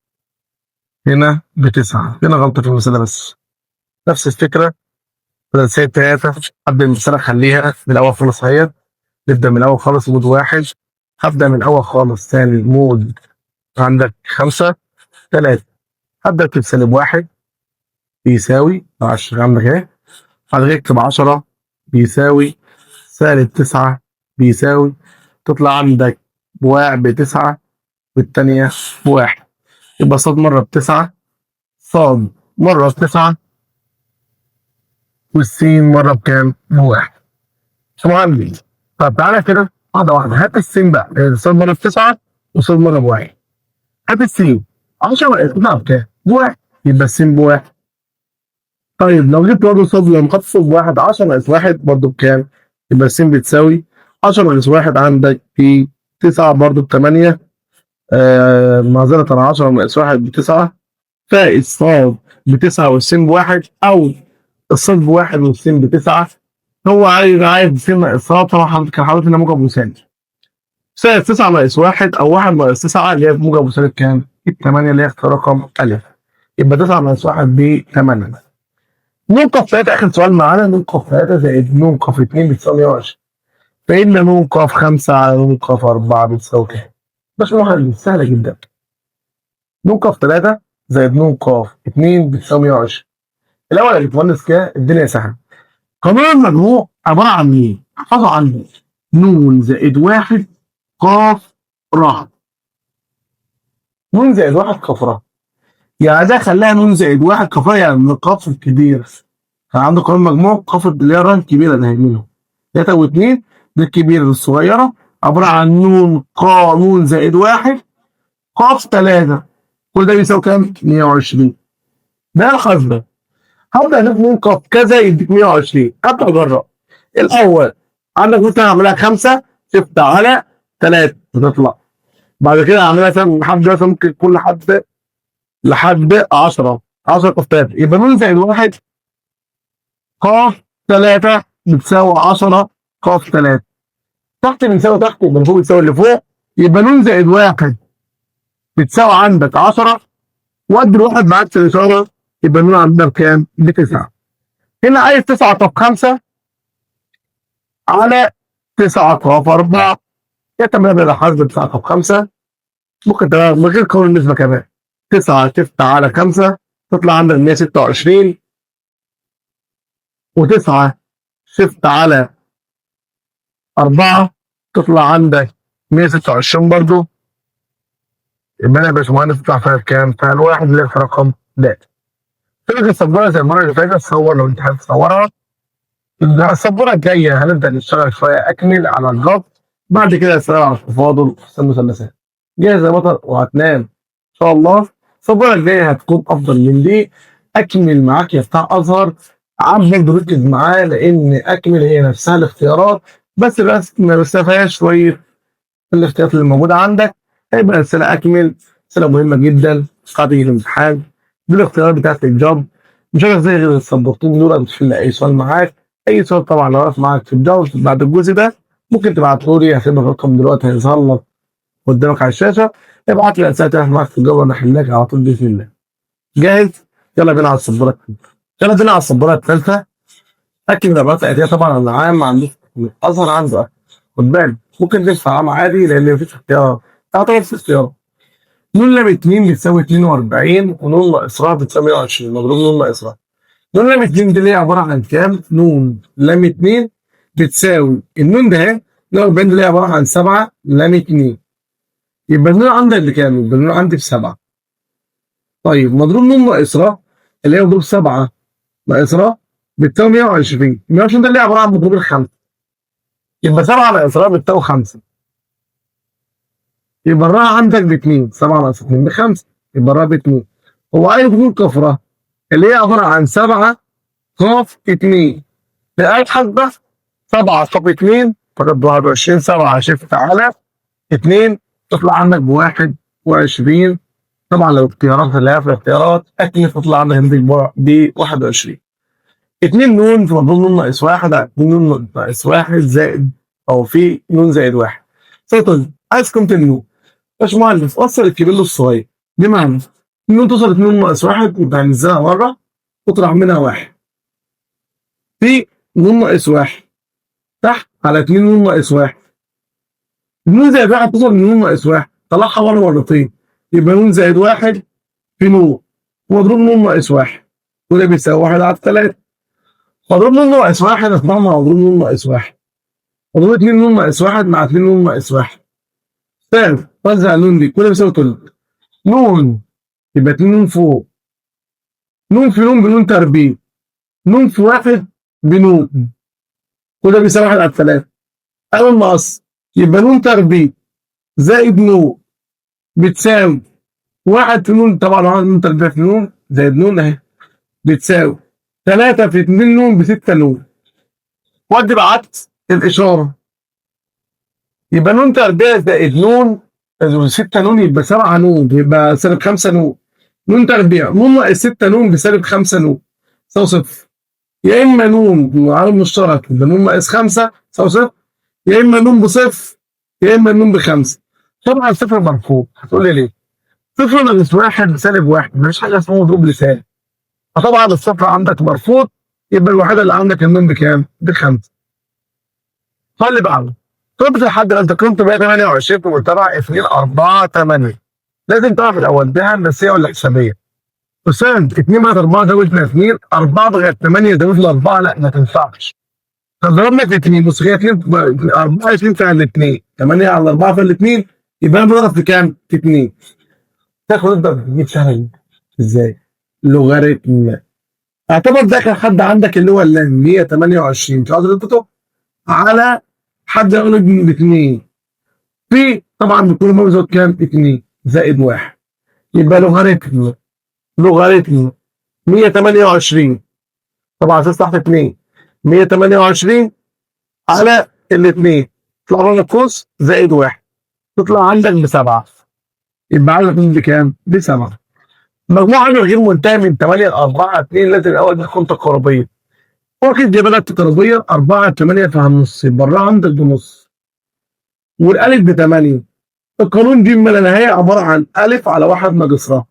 هنا ب9، هنا غلطة في المسألة بس. نفس الفكرة بدل سالب 3 هبدأ المسألة خليها من الأول خالص اهي، نبدأ من الأول خالص مود 1، هبدأ من الأول خالص ثاني مود عندك 5 3، هبدأ اكتب -1 بيساوي 10 عندك اهي، بعد كده اكتب 10 بيساوي -9 بيساوي، تطلع عندك ب9 والتانية ب1، يبقى صاد مرة ب9، صاد مرة ب9 والسين مرة بكام؟ ب1. طبعا طب تعالى كده واحدة واحدة، هات السين بقى، صاد مرة ب9 وصاد مرة ب1، هات السين 10 تطلع بكام؟ ب1، يبقى السين ب1. طيب لو جبت برضه صاد لما خدت صاد ب1 10 ناقص 1 برضه بكام؟ يبقى السين بتساوي 10 ناقص 1 عندك في 9 برضه ب8، معذرة 10 ناقص 1 ب9، فالصاد ب9 والسين ب1 أو الصاد ب1 والسين ب9، هو عايز سين ناقص صاد، طبعا كان حاطط هنا موجب وسالب، سالب 9 ناقص 1 أو 1 ناقص 9 اللي هي موجب وسالب كام؟ ال8 اللي هي اختار رقم أ، يبقى 9 ناقص 1 ب8. ننقف 3 آخر سؤال معانا، ننقف 3 زائد ننقف 2 بتساوي 120، فإن ننقف 5 على ننقف 4 بتساوي كام؟ باشمهندس سهلة جدا، ننقف 3 زائد ننقف 2 بتساوي 120. الأول يا باشمهندس كده الدنيا سهلة، قانون المجموع عبارة عن إيه؟ احفظوا عندي ن زائد 1 ق ر، ن زائد 1 ق ر، يعني ده خلاها ن زائد 1 ق ر، يعني من القاف الكبير، كان عنده قانون مجموع قاف اللي هي ر الكبيرة ده منهم 3 و2، ده الكبيرة الصغيرة عبارة عن ن ق ن زائد 1 ق 3، كل ده بيساوي كام؟ 120. ده الحاسبة، هبدأ اشوف ننقص كذا يديك 120، ابدأ اجرب. الاول عندك مثلا اعملها 5 شفت على 3 هتطلع، بعد كده اعملها مثلا لحد مثلا ممكن كل حد لحد 10 قف 3، يبقى ن زائد 1 ق 3 بتساوي 10 ق 3، تحت بيساوي تحت يبقى فوق بيساوي اللي فوق، يبقى ن زائد 1 بتساوي عندك 10، وادي الواحد بعكس الاشاره يبقى ن عندنا بكام؟ ب9. هنا عايز 9 ق 5 على 9 ق 4، يا تمام بالحاسبه 9 ق 5 ممكن تمام من غير قانون النسبه كمان، 9 شفت على 5 تطلع عندك 126، و9 شفت على 4 تطلع عندك 126 برضه، يبقى انا يا باشمهندس تطلع فيها كام؟ فالواحد اللي في رقم د. فكرة السبورة زي المرة اللي فاتت، تصور لو انت حابب تصورها. السبورة الجاية هنبدأ نشتغل شوية أكمل على الضغط، بعد كده نشتغل على التفاضل وحساب المثلثات. جاهز يا بطل وهتنام إن شاء الله. السبورة الجاية هتكون أفضل من دي، اكمل معاك يا بتاع ازهر. عايزك تركز معاه لان اكمل هي نفسها الاختيارات، بس ما فيهاش شويه الاختيارات اللي موجوده عندك. هيبقى رساله اكمل رساله مهمه جدا قاعده تيجي الامتحان. دي الاختيارات بتاعت الجوب، مش هيبقى زي غير السبورتين دول بتحل اي سؤال معاك. اي سؤال طبعا لو واقف معاك في الجوب بعد الجزء ده ممكن تبعته لي، هسيب الرقم دلوقتي هيظهر لك قدامك على الشاشه. ابعت لي اسئله تحت معاك في الجوب وانا احلها على طول باذن الله. جاهز؟ يلا بينا على السبوره الثالثه. يلا بينا على السبوره الثالثه. اكد العبارات الاتيه طبعا العام ما عندوش اظهر عنده. خد بالك ممكن تدفع عام عادي لان مفيش اختيار. اعتقد في اختيار. نون لام 2 بتساوي 42 ونون ناقص ر بتساوي 120 مضروب نون ناقص ر. نون لام 2 دي اللي هي عباره عن كام؟ نون لام 2 بتساوي النون ده اهي 42 دي اللي هي عباره عن 7 لام 2. يبقى النون عندك بكام؟ يبقى النون عندي ب7. طيب مضروب نون ناقص ر اللي هي مضروب 7 ناقص ر بتساوي 120. 120 ده اللي هي عباره عن مضروب الخمسه. يبقى 7 ناقص ر بتساوي 5. يبقى الراء عندك ب2. 7 ناقص 2 ب5. يبقى الراء ب2. هو عايز يقول كفره اللي هي عباره عن 7 قاف 2. الآية حاسبة 7 قاف 2 فقط 21. 7 شفت على 2 تطلع عندك ب21. طبعا لو اختيارات اللي هي في الاختيارات اكيد تطلع عندك ب21. 2 نون في مضروب نون ناقص 1 على 2 نون ناقص 1 زائد او في نون زائد 1. سيطل عايز قيمة النون. باشمهندس وصل الكبير للصغير. بمعنى النون توصل 2 ناقص 1 يبقى هننزلها مره وتطرح منها 1. في نون ناقص 1 تحت على 2 نون ناقص 1. النون زائد 1 توصل لنون ناقص 1 طلعها مره مرتين يبقى نون زائد 1 في نون مضروب نون ناقص 1 وده بيساوي 1 على 3. مضروب نون ناقص 1 اطلع مع مضروب نون ناقص 1. مضروب 2 نون ناقص 1 مع 2 نون ناقص 1. فاهم؟ وزع النون دي كل بيساوي تلت. نون يبقى 2 نون فوق. نون في نون بنون تربيع. نون في 1 بنون وده بيساوي 1 على 3. اول ناقص يبقى نون تربيع زائد نون بتساوي 1 في نون. طبعا 1 نون تربيع في نون زائد نون اهي بتساوي 3 في 2 نون ب6 نون. ودي بعكس الاشاره يبقى نون تربيع زائد نون 6 نون يبقى 7 نون يبقى سالب 5 نون. نون تربيع نون ناقص 6 نون بسالب 5 نون يساوي صفر. يا اما نون عامل مشترك يبقى نون ناقص 5 يساوي صفر، يا اما نون بصفر يا اما نون ب5. طبعا صفر مرفوض. هتقول لي ليه؟ صفر ناقص 1 بسالب 1 مفيش حاجه اسمها مضروب لسالب. فطبعا الصفر عندك مرفوض يبقى الوحيده اللي عندك النون بكام؟ ب5. خلي بعده طب لحد دلوقتي انت كنت 128 في مرتبع 2 4 8. لازم تعرف الاول دي هندسيه ولا حسابيه؟ استاذ 2 بعد 4 زودنا 2 4 بقت 8 زودنا 4 لا ما تنفعش. ضربنا في 2 بص هي 2 24 في الاثنين 8 على 4 في الاثنين يبقى انا بضرب في كام؟ في 2. تاخد انت تجيب سهل ازاي؟ لوغاريتم. اعتبر ده كان حد عندك اللي هو اللام 128 في عدد الكتب على حد يغلب ب 2 في طبعا بيكون موجود كام؟ 2 زائد 1 يبقى لوغاريتم. لوغاريتم 128 طبعا اساس تحت 2 128 على الاثنين يطلع لنا قوس زائد 1 تطلع عندك ب7. يبقى عندك بكام؟ ب7. مجموعه غير منتهيه من 8 ل 4 2 لازم الاول تكون تقاربيه. واخد جبلات تقاربيه 4 8 فيها النص يبقى الراء عندك بنص والالف ب8. القانون دي ما لا نهايه عباره عن الف على 1 ناقص ر.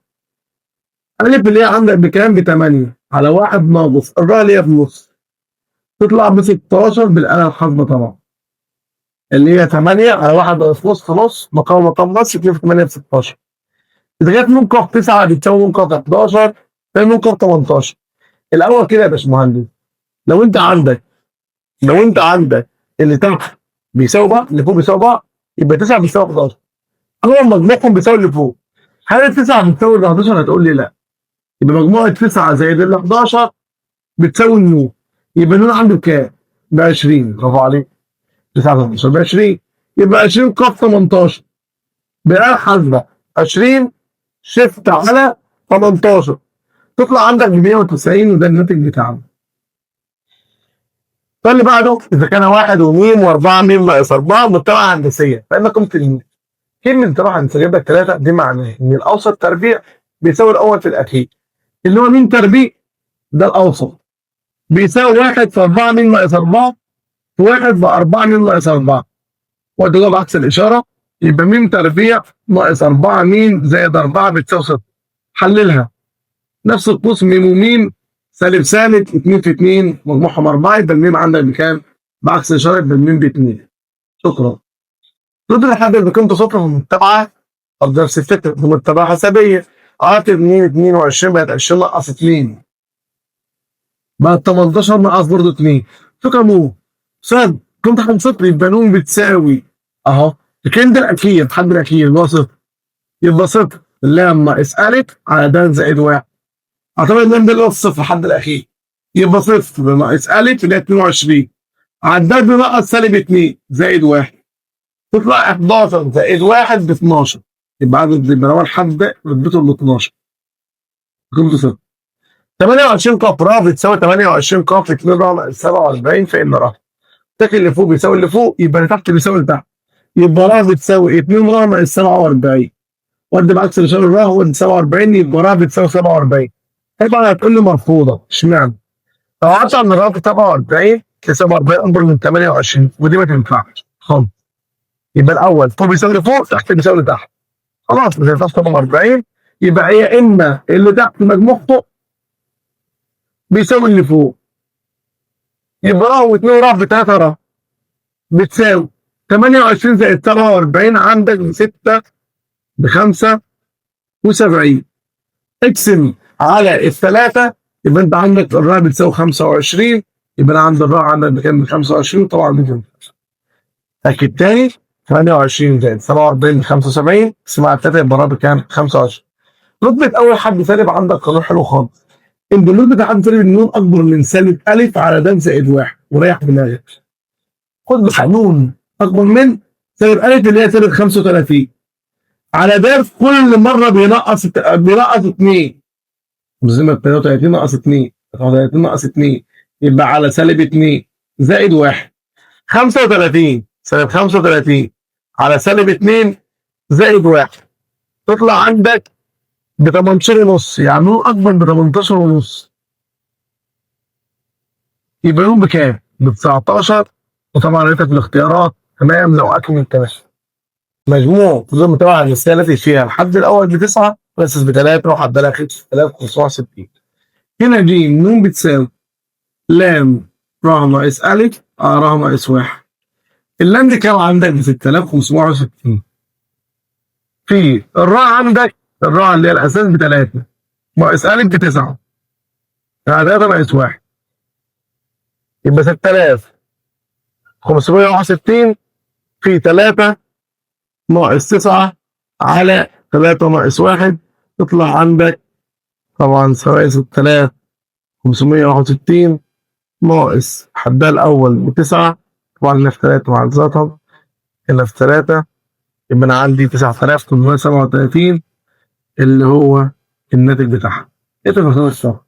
الف اللي هي عندك بكام؟ ب8 على 1 ناقص الراء اللي هي بنص تطلع ب16 بالاله الحاسبه طبعا اللي هي 8 على 1 ناقص نص في نص مقام نص 2 في 8 ب16. اذا جت نون ق 9 بتساوي نون ق 11 فنون ق 18. الاول كده يا باشمهندس لو انت عندك اللي تحت بيساوي بعض اللي فوق بيساوي بعض يبقى 9 بيساوي 11. اول مجموعهم بيساوي اللي فوق. هل ال 9 بتساوي ال 11؟ هتقول لي لا. يبقى مجموعه 9 زائد ال 11 بتساوي النون. يبقى النون عنده كام؟ ب 20. برافو عليك. 9 11 ب 20 يبقى 20 ق 18 بالآلة الحاسبة 20 شفت على 18 تطلع عندك ب 190 وده الناتج بتاعنا. فاللي بعده اذا كان 1 وميم و4 ميم ناقص 4 متبعه هندسيه فان قيمه الميم. كلمه متبعه هندسيه جايب لك 3 دي معناه ان الاوسط تربيع بيساوي الاول في الاخير اللي هو ميم تربيع ده الاوسط بيساوي 1 في 4 ميم ناقص 4 في 1 ب 4 ميم ناقص 4 وده بعكس الاشاره يبقى ميم تربيع ناقص 4 ميم زائد 4 بتساوي 6. حللها نفس القوس ميم وميم سالب سالب 2 في 2 مجموعهم 4 يبقى الميم عندك بكام؟ بعكس الاشاره يبقى الميم ب 2. شكرا. رد لحد اللي قيمته صفر من المتابعه طب نفس الفكره بمتابعه حسابيه عاطف 2 22 بقت 20 ناقص 2 بقت 18 ناقص برضه 2. شكرا مو صاد قيمه رقم صفر يبقى نون بتساوي اهو الكلام ده الاخير الحد الاخير اللي هو صفر يبقى صفر لام ناقص الف على د زائد 1. اعتبر اللام ده اللي هو الصفر الحد الاخير يبقى صفر ناقص الف اللي هي 22 على الد ناقص سالب 2 زائد 1 تطلع 11 زائد 1 ب 12 يبقى عدد يبقى هو الحد ده رتبته ال 12 قيمته صفر. 28 ق ر بتساوي 28 ق في 2 ر ناقص 47 فان ر تاكل اللي فوق بيساوي اللي فوق يبقى اللي تحت بيساوي اللي تحت يبقى ر بتساوي 2 ر ناقص 47 ودي بعكس الاشاره ر هو 47 يبقى ر بتساوي 47. طبعا هتقول لي مرفوضه اشمعنى؟ لو قعدت عن ر ب 47 47 اكبر من 28 ودي ما تنفعش خالص. يبقى الاول فوق بيساوي اللي فوق تحت بيساوي اللي تحت خلاص مش هينفعش 47 يبقى هي اما اللي تحت مجموعته بيساوي اللي فوق يبقى ر و2 ر ب 3 ر بتساوي 28 زائد 47 عندك ب 6 ب 75 اقسم على الثلاثه يبقى انت عندك الر بتساوي 25 يبقى انا عند الر عندك بكام؟ ب 25 طبعا دي تنفع. اكيد تاني 28 زائد 47 ب 75 اقسم على 3 يبقى الر بكام؟ 25. رتبه اول حد سالب عندك قانون حلو خالص ان رتبه حد سالب النون اكبر من سالب الف على د زائد 1 وريح دماغك. خد بقانون اكبر من سالب الف اللي هي سالب 35 على د كل مره بينقص 2 زي ما 33 ناقص 2 33 ناقص 2 يبقى على سالب 2 زائد 1 35 سالب 35 على سالب 2 زائد 1 تطلع عندك ب 18 ونص يعني نون اكبر ب 18 ونص يبقى نون بكام؟ ب 19 وطبعا لقيتها في الاختيارات تمام لو اكمل تمام. مجموع زي ما طبعا الرساله التي فيها الحد الاول ب9 بس ب3 وحد لها 3560. هنا ج نون بتساوي لام ر ناقص الف ر ناقص 1. اللام دي كام عندك ب 6560 في الراء عندك الراء اللي هي الاساس ب3 ناقص الف ب9 يعني 3 ناقص 1 يبقى 6561 في 3 ناقص 9 على 3 ناقص 1 تطلع عندك طبعا سواء 6561 ناقص حدها الأول ب9 طبعا هنا في 3 مع الزطم هنا في 3 يبقى أنا عندي 9837 اللي هو الناتج بتاعها. إيه تفاصيل الشهر؟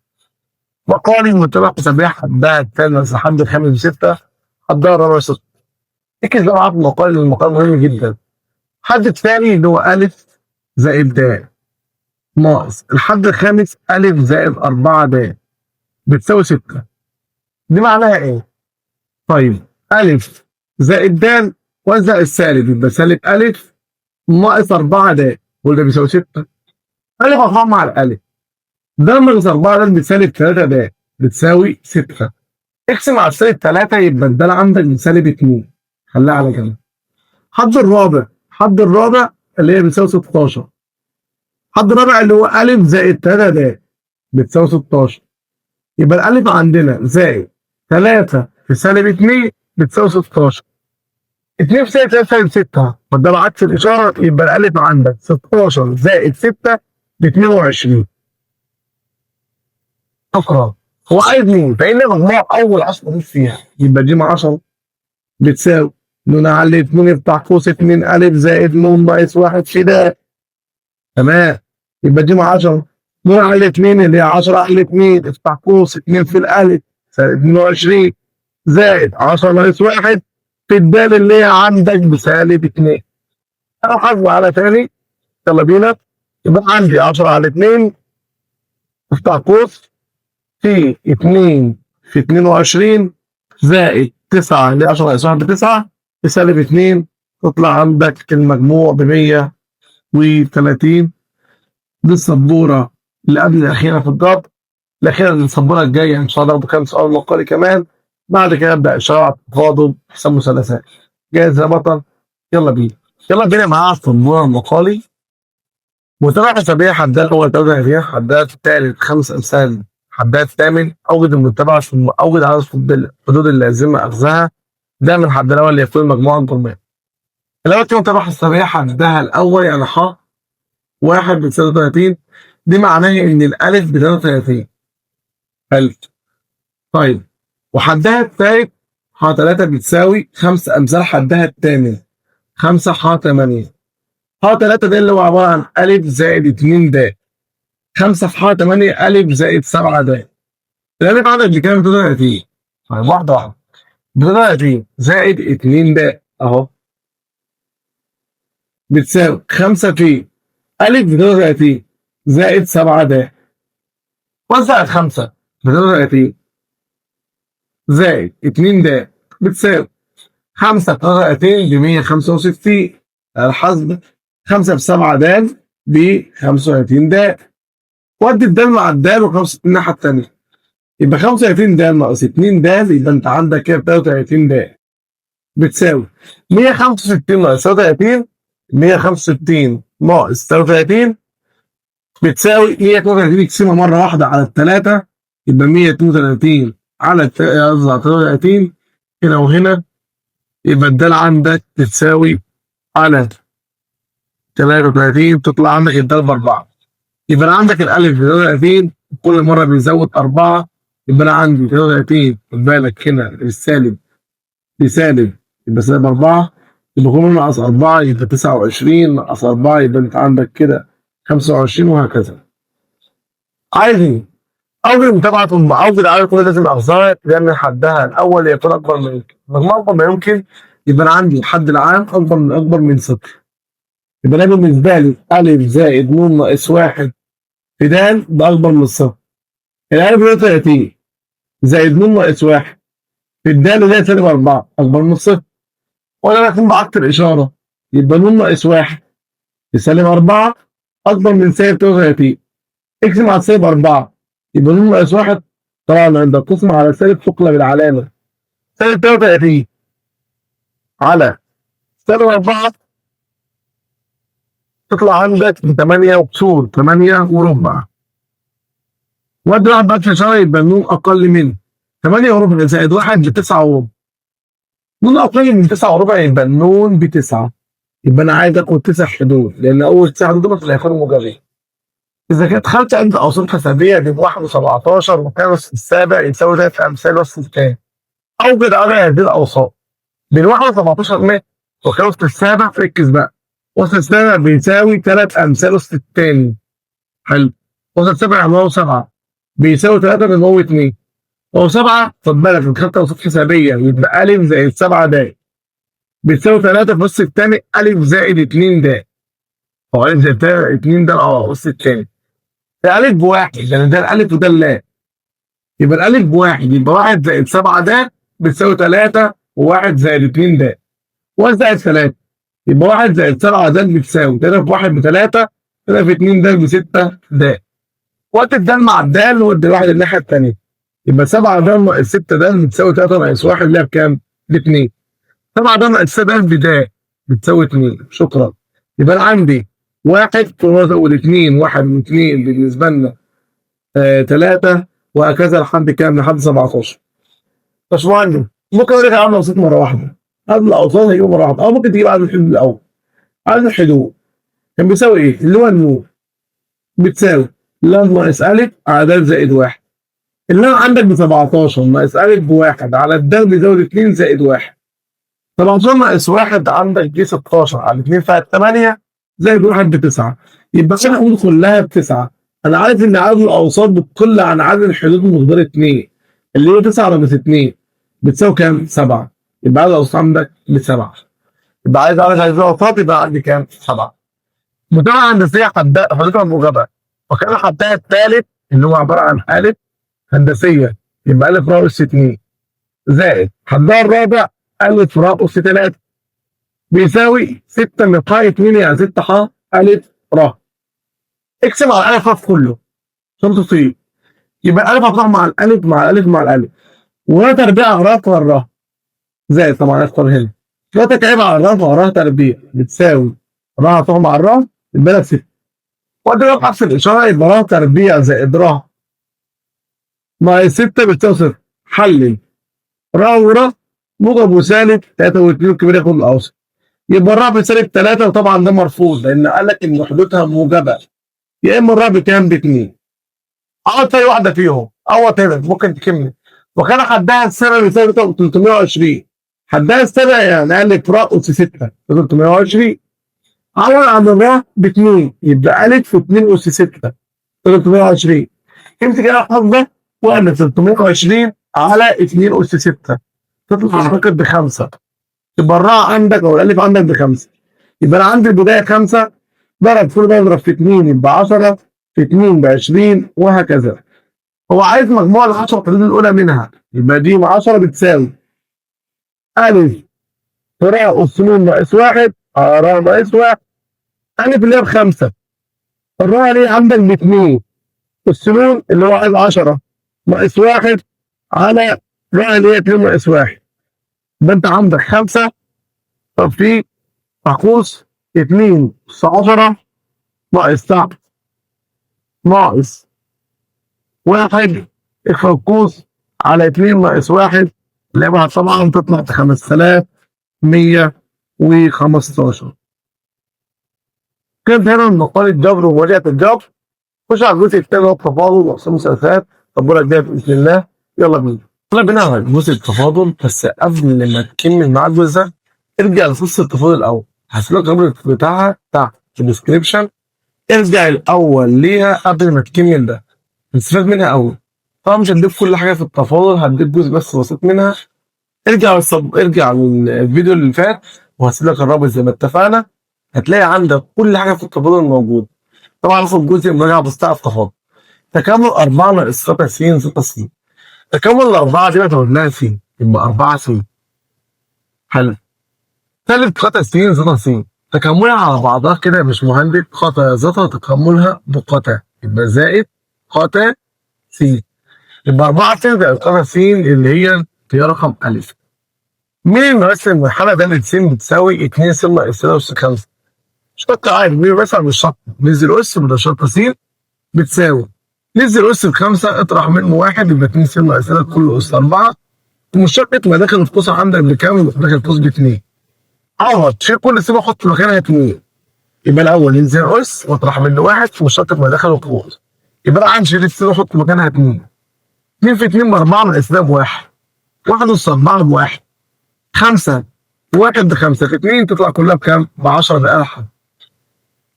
مقالي متابعة حسابية حدها الثالث لحد الخامس ب6 حدها الرابع 6. ركز بقى معاك المقال المقال مهم جدا. الحد الثاني اللي هو ألف زائد د ناقص الحد الخامس ألف زائد 4 د بتساوي 6. دي معناها إيه؟ طيب ألف زائد د وزع السالب يبقى سالب ألف ناقص 4 د واللي بيساوي 6. ألف 4 مع الألف د ناقص 4 د بتسالب 3 د بتساوي 6. اقسم على السالب 3 يبقى الدال عندك بسالب 2 خليها على جنب. حد الرابع اللي هي بتساوي 16. حد الرابع اللي هو ألف زائد 3 د بتساوي 16 يبقى الألف عندنا زائد 3 في سالب 2 بتساوي 16. 2 في سالب 3 سالب 6 وده بعكس الإشارة يبقى الألف عندك 16 زائد 6 ب 22. شكرا. هو عايز مين؟ فإن مجموع أول 10 دي فيها يبقى دي مع 10 بتساوي نون على 2 يفتح قوس 2 ألف زائد نون ناقص 1 في د. تمام يبقى دي مع 10 نروح على الاثنين اللي هي 10 على الاثنين، افتح قوس 2 في الالف سالب 22 زائد 10 ناقص 1 في الدال اللي هي عندك بسالب 2. انا حاسبه على تاني، يلا بينا. يبقى عندي 10 على 2 افتح قوس في 2 في 22 زائد 9 اللي هي 10 ناقص 1 ب9 بسالب 2، تطلع عندك المجموع ب 130. دي السبوره اللي قبل الاخيره في الضرب. الاخيره السبوره الجايه ان شاء الله بكام سؤال مقالي كمان، بعد كده ابدا اشراح تفاضل حساب مثلثات. جاهز يا بطل؟ يلا بينا. يلا بينا معايا السبوره المقالي. متابعة حسابية حداد أول 33 حداد ثالث 5 أمثال حداد ثامن. أوجد المتابعة أوجد عدد الحدود اللازمة أخذها ده من الحد الأول ليكون المجموعة أكبر منه. الأول دي متابعة حسابية حدها الأول يعني ح 1 ب 33، دي معناها إن الألف ب 33. حلو. طيب وحدها الثالث ح 3 بتساوي 5 أمثال حدها الثامن 5 ح 8. ح 3 ده اللي هو عبارة عن ألف زائد 2 د. 5 في ح 8 ألف زائد 7 د. الألف عندك بكام؟ 33. طيب واحدة واحدة. 33 زائد 2 د أهو بتساوي 5 في ألف ب 33 زائد 7 د. وزع 5 ب 33 زائد 2 د بتساوي 5 في 33 ب 165. الحسب 5 في 7 د ب 35 د. ودي الدال مع الدال و65 الناحية التانية، يبقى 35 د ناقص 2 د يبقى انت عندك كده 33 د بتساوي 165 ناقص 33. 165 ناقص 33 بتساوي 132. اقسمها مرة واحدة على الثلاثة يبقى 132 على 33 هنا وهنا، يبقى الدال عندك بتساوي على 33 تطلع عندك الدال ب4. يبقى انا عندك الالف ب 33 كل مره بيزود 4، يبقى انا عندي 33 خد بالك هنا السالب بسالب يبقى سالب 4، يبقى كل مره ناقص 4 يبقى 29 ناقص 4 يبقى انت عندك كده 25 وهكذا. عايزين اوجد متابعه اوجد عدد كل لازم اخذها لان حدها الاول يكون اكبر من يمكن. مجموع اكبر ما يمكن يبقى انا عندي الحد العام اكبر من صفر. يبقى انا بالنسبه لي الف زائد ن ناقص 1 في د ده اكبر من الصفر. الالف 33 زائد ن ناقص 1 في الدال اللي هي سالب 4 اكبر من الصفر. وانا هكون بعكس الاشاره يبقى ن ناقص 1 في سالب 4 اكبر من سالب 33. اقسم على سالب 4 يبقى ن ناقص 1 طبعا عند القسمه على سالب تقلب العلامه. سالب 33 على سالب 4 تطلع عندك 8 وكسور 8 وربع. ودي واحد بعد اشاره يبقى النون اقل من 8 وربع زائد 1 ب 9 وربع. نون اقل من 9 وربع يبقى النون ب9. يبقى انا عايز اخد 9 حدود لان اول 9 حدود في الاخر موجبين. اذا كانت خدت عند اوصاف حسابيه دي 1 و17 وكان السابع يساوي 3 امثال وسط الكام. اوجد على هذه الاوصاف بين 1 و17 متر وكان وسط السابع. ركز بقى، وسط السابع بيساوي 3 امثال وسط الثاني. حلو. وسط السابع اللي هو 7 بيساوي 3 اللي هو 2. هو 7 خد بالك انت خدت اوصاف حسابيه يبقى الف زائد 7 د بتساوي 3 في وسط الثاني الف زائد 2 د. هو الف زائد 2 د وسط الثاني. ده الف بواحد لان ده الالف وده اللام. يبقى الالف بواحد يبقى 1 زائد 7 د بتساوي 3 و1 زائد 2 د. 1 زائد 3 يبقى 1 زائد 7 د بتساوي 3 في 1 ب 3 3 في 2 د ب 6 د. وقت الدال مع الدال ودي الواحد الناحيه الثانيه يبقى 7 د ناقص 6 د بتساوي 3 ناقص 1 اللي هي بكام؟ ب 2. 7 د ناقص 6 د بد بتساوي 2. شكرا. يبقى انا عندي 1 ازود 2 1 من 2 بالنسبه لنا 3 وهكذا لحد كام؟ لحد 17. باشمهندس ممكن اقول لك عامل اوسط مره واحده قبل الاوساط هيجيبوا مره واحده او ممكن تجيب عدد الحدود الاول. عدد الحدود كان بيساوي ايه؟ اللي هو النون بتساوي لام ناقص الف على د زائد 1. اللام عندك ب 17 ناقص الف بواحد على الدال بيزود 2 زائد 1. 17 ناقص 1 عندك دي 16 على 2 فيها 8 زائد 1 ب 9. يبقى الحدود كلها ب 9. انا عارف ان عدد الاوساط بتقل عن عدد الحدود بمقدار 2 اللي هي 9 ناقص 2 بتساوي كام؟ 7. يبقى عدد الاوساط عندك ب7. يبقى عايز اعرف عدد الاوساط يبقى عندي كام؟ 7. متابعة هندسية حدودها موجبة، وكان حدها الثالث اللي هو عبارة عن حالة هندسية يبقى ألف راء أس 2 زائد حدها الرابع ألف راء أس 3 بيساوي 6 نقاء 2 يعني 6 ح ألف راء. اقسم على الألف راء كله عشان تصيب. يبقى الألف هتروح مع الألف مع الألف مع الألف، وراء تربيع راء والراء زائد طبعا أذكر هنا راء تكعيب على الراء وراء تربيع بتساوي راء هتروح مع الراء يبقى لك 6. واضرب عكس الإشارة يبقى راء تربيع زائد راء ناقص 6 بتساوي 0. حلل راء وراء موجب وسالب 3 و2 الكبير ياخد الأوسط. يبقى الراء بسالب 3 وطبعا ده مرفوض لأن قال لك إن حدودها موجبة. يا إما الراء بكام؟ ب2. عوض أي واحدة فيهم عوض هنا ممكن تكمل. وكان حدها السبع بيساوي 320. حدها السبع يعني ألف راء أس 6 320. عوض عن الراء ب2 يبقى ألف في 2 أس 6 320. امسك كده الحظ ده واعمل 320 على 2 أس 6 تطلع اعتقد ب5. يبقى الراء عندك او الالف عندك ب5. يبقى انا عندي البدايه 5 ضرب كل ده يضرب في 2 يبقى 10 في 2 ب20 وهكذا. هو عايز مجموع ال 10 الحدود الاولى منها يبقى دي 10 بتساوي الف راء أس ن ناقص 1 راء ناقص 1 الف اللي هي ب5 الراء اللي عندك ب2 والسنون اللي هو عايز 10 ناقص 1 على راء اللي هي 2 ناقص 1. يبقى انت عندك 5 طب في قوس 2 أس 10 ناقص تحت ناقص 1 اخفى القوس على 2 ناقص 1 اللي هي طبعا تطلع ب 5115. كده هنا نقال الجبر ومواجهة الجبر. خش على الجزء الثاني هو التفاضل واقسام المثلثات. طب الجايه باذن الله يلا بينا. يلا بينا على جزء التفاضل. بس قبل ما تكمل معاك الجزء ده ارجع لقصه التفاضل الاول. هسيبلك الرابط بتاعها تحت في الديسكربشن. ارجع الاول ليها قبل ما تكمل ده نستفاد منها اول. طبعا مش هديك كل حاجه في التفاضل هديك جزء بس بسيط منها. ارجع للفيديو اللي فات وهسيب لك الرابط زي ما اتفقنا. هتلاقي عندك كل حاجه في التفاضل موجود. طبعا هاخد جزء مراجعه بسيطه في التفاضل. تكامل 4 ناقص 6 س 6 س. تكامل الأربعة دي ما تقولناها س يبقى 4 س. حلو. ثالث قطع س 6 س. تكاملها على بعضها كده يا باشمهندس قطع ذاتها تكاملها بقطع يبقى زائد قطع س. يبقى 4 س زائد قطع س اللي هي رقم أ. مين اللي رسم الحالة ده س بتساوي 2 س ناقص 3 أس 5. شرط عادي مين مثلا مش شرط ننزل أس بدل شرط س بتساوي نزل أس ب5 اطرح منه 1 يبقى 2 س ناقص 3 كله أس 4 ومشتقة ما داخل القوس عندك بكام؟ يبقى داخل القوس ب2. عوض شيل كل س وحط مكانها 2. يبقى الأول ينزل أس واطرح منه 1 في مشتقة ما داخل القوس. يبقى أنا عندي شيل الس واحط مكانها 2. 2 في 2 ب4 ناقص 3 ب1. 1 أس 4 ب1. 5 1 ب5 في 2 تطلع كلها بكام؟ ب10 بألحة.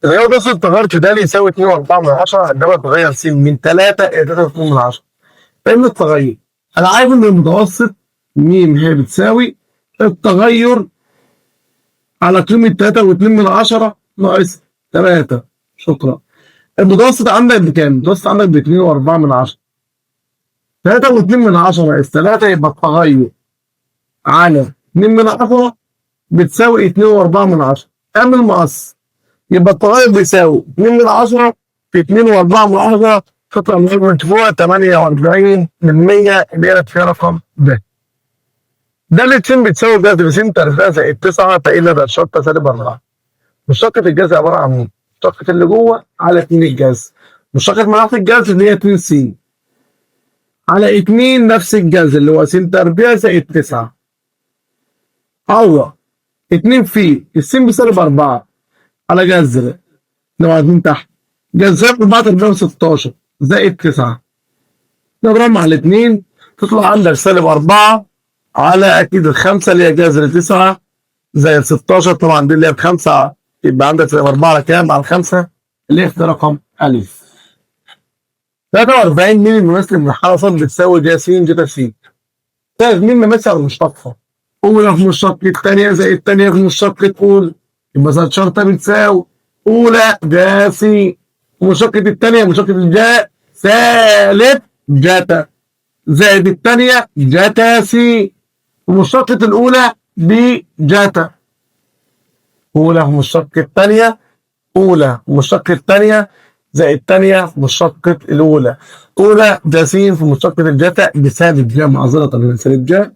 إذا هو بس اتغيرت ده يساوي 2.4 عندما تغير س من 3 إلى 3.2. فإن التغير أنا عارف إن المتوسط م هي بتساوي التغير على قيمة 3.2 ناقص 3. شكرا. المتوسط عندك بكام؟ المتوسط عندك ب 2.4. 3.2 ناقص 3 يبقى التغير على 2 بتساوي 2.4. اعمل مقص يبقى التغير بيساوي 2 في 2.4 تطلع من فوق 48 من 100 اللي هي فيها رقم ب. ده اللي س بتساوي جذر س تربيع زائد 9 فإلا ده الشرطة سالب 4. مشتقة الجذر عبارة عن ايه؟ مشتقة اللي جوه على 2 الجذر. مشتقة مناطق الجذر اللي هي 2 س على 2 نفس الجذر اللي هو س تربيع زائد 9. عوض 2 في الس بسالب 4 على جذر لو عايزين تحت جذر 4 تربيع 16 زائد 9 نضربهم على 2 تطلع عندك سالب 4 على اكيد ال5 اللي هي جذر 9 زائد 16 طبعا دي اللي هي ب5 يبقى عندك سالب 4 على كام؟ على 5 اللي هي رقم أ. 43 مين الممثل من الحالة ص بتساوي ج س جتا س. طيب مين ممثل المشتقة؟ أولى في مشتقة الثانية زائد الثانية في مشتقة الأولى، يبقى صارت شرطة بتساوي أولى ج س، ومشتقة الثانية مشتقة الجاء سالب جتا زائد الثانية جتا س، ومشتقة الأولى بجتا. أولى في مشتقة الثانية، أولى مشتقة الثانية زائد الثانية في مشتقة الأولى، أولى ج س في مشتقة الجتا بسالب ج معذرة من سالب ج.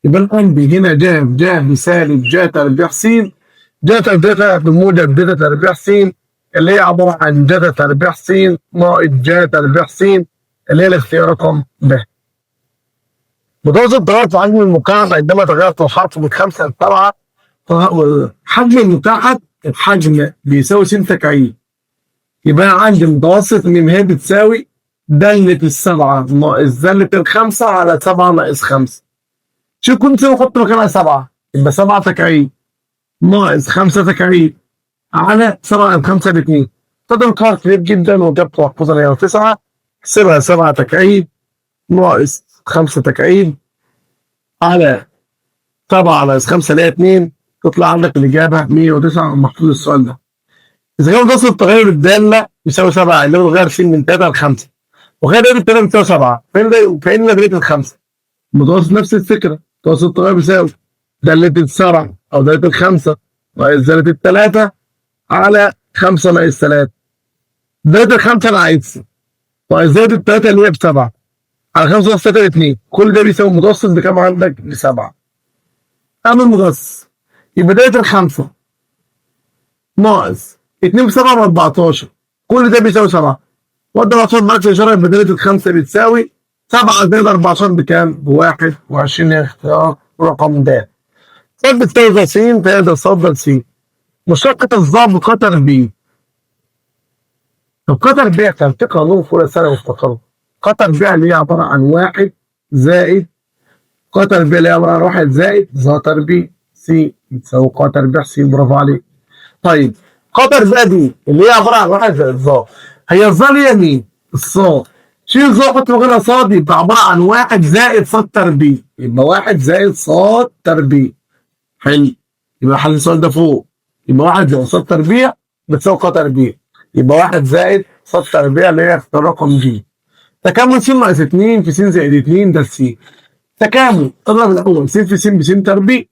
يبقى عندي هنا ج بسالب ج تربيع س، ج تربيع بموجب ج تربيع س اللي هي عبارة عن ج تربيع س ناقص ج تربيع س اللي هي الاختيار رقم ب. متوسط التغير في حجم المكعب عندما تغيرت الحرف من 5 ل 7. حجم المكعب الحجم بيساوي س تكعيب، يبقى عندي متوسط م ه بتساوي دالة السبعة ناقص دالة الخمسة على 7 ناقص 5. شوف كنت نحط مكانها 7 يبقى 7 تكعيب ناقص 5 تكعيب على 7 ب 5 ب 2. طبعا قرار كبير جدا وجبت محفوظة هي 9. احسبها 7 تكعيب ناقص 5 تكعيب على 7 ناقص 5 اللي هي 2، تطلع عندك الإجابة 109 محفوظ السؤال ده. إذا كان متوسط التغير الدالة يساوي 7 اللي هو تغير س من 3 ل 5، وغير دالة 3 بتساوي 7 فإن دالة ال5 متوسط نفس الفكرة. متوسط التغير بيساوي دالة ال7 أو دالة ال5 ناقص دالة ال3 على 5 ناقص 3. دالة ال5 أنا عايزها ناقص دالة ال3 اللي هي ب7 على 5 ناقص 3 2، كل ده بيساوي متوسط بكام عندك؟ ب7. أعمل متوسط يبقى دالة ال5 ناقص 2 ب7 ب14، كل ده بيساوي 7. وده 14 معاك الإشارة يبقى دالة ال5 بتساوي 7 زائد 14 بكام؟ ب21. اختيار رقم د. ص بتساوي س زائد ص س. مشتقة الظا بقطر ب. طب قطر ب كان في قانون في أولى ثانوي مفتقره. قطر ب اللي هي عبارة عن 1 زائد قطر ب اللي هي عبارة عن 1 زائد ظ تربيع س بتساوي قطر ب س. برافو عليك. طيب قطر ب دي اللي هي عبارة عن 1 زائد ظ، هي الظا اللي هي مين؟ الصاد. شيل ظا حط مكانها صاد يبقى عبارة عن 1 زائد ص تربيع، يبقى 1 زائد ص تربيع. حلو، يبقى حل السؤال ده فوق، يبقى 1 زائد ص تربيع بتساوي ق تربيع، يبقى 1 زائد ص تربيع اللي هي اختيار رقم ج. تكامل س ناقص 2 في س زائد 2 ده س. تكامل اضرب الاول س في س بس تربيع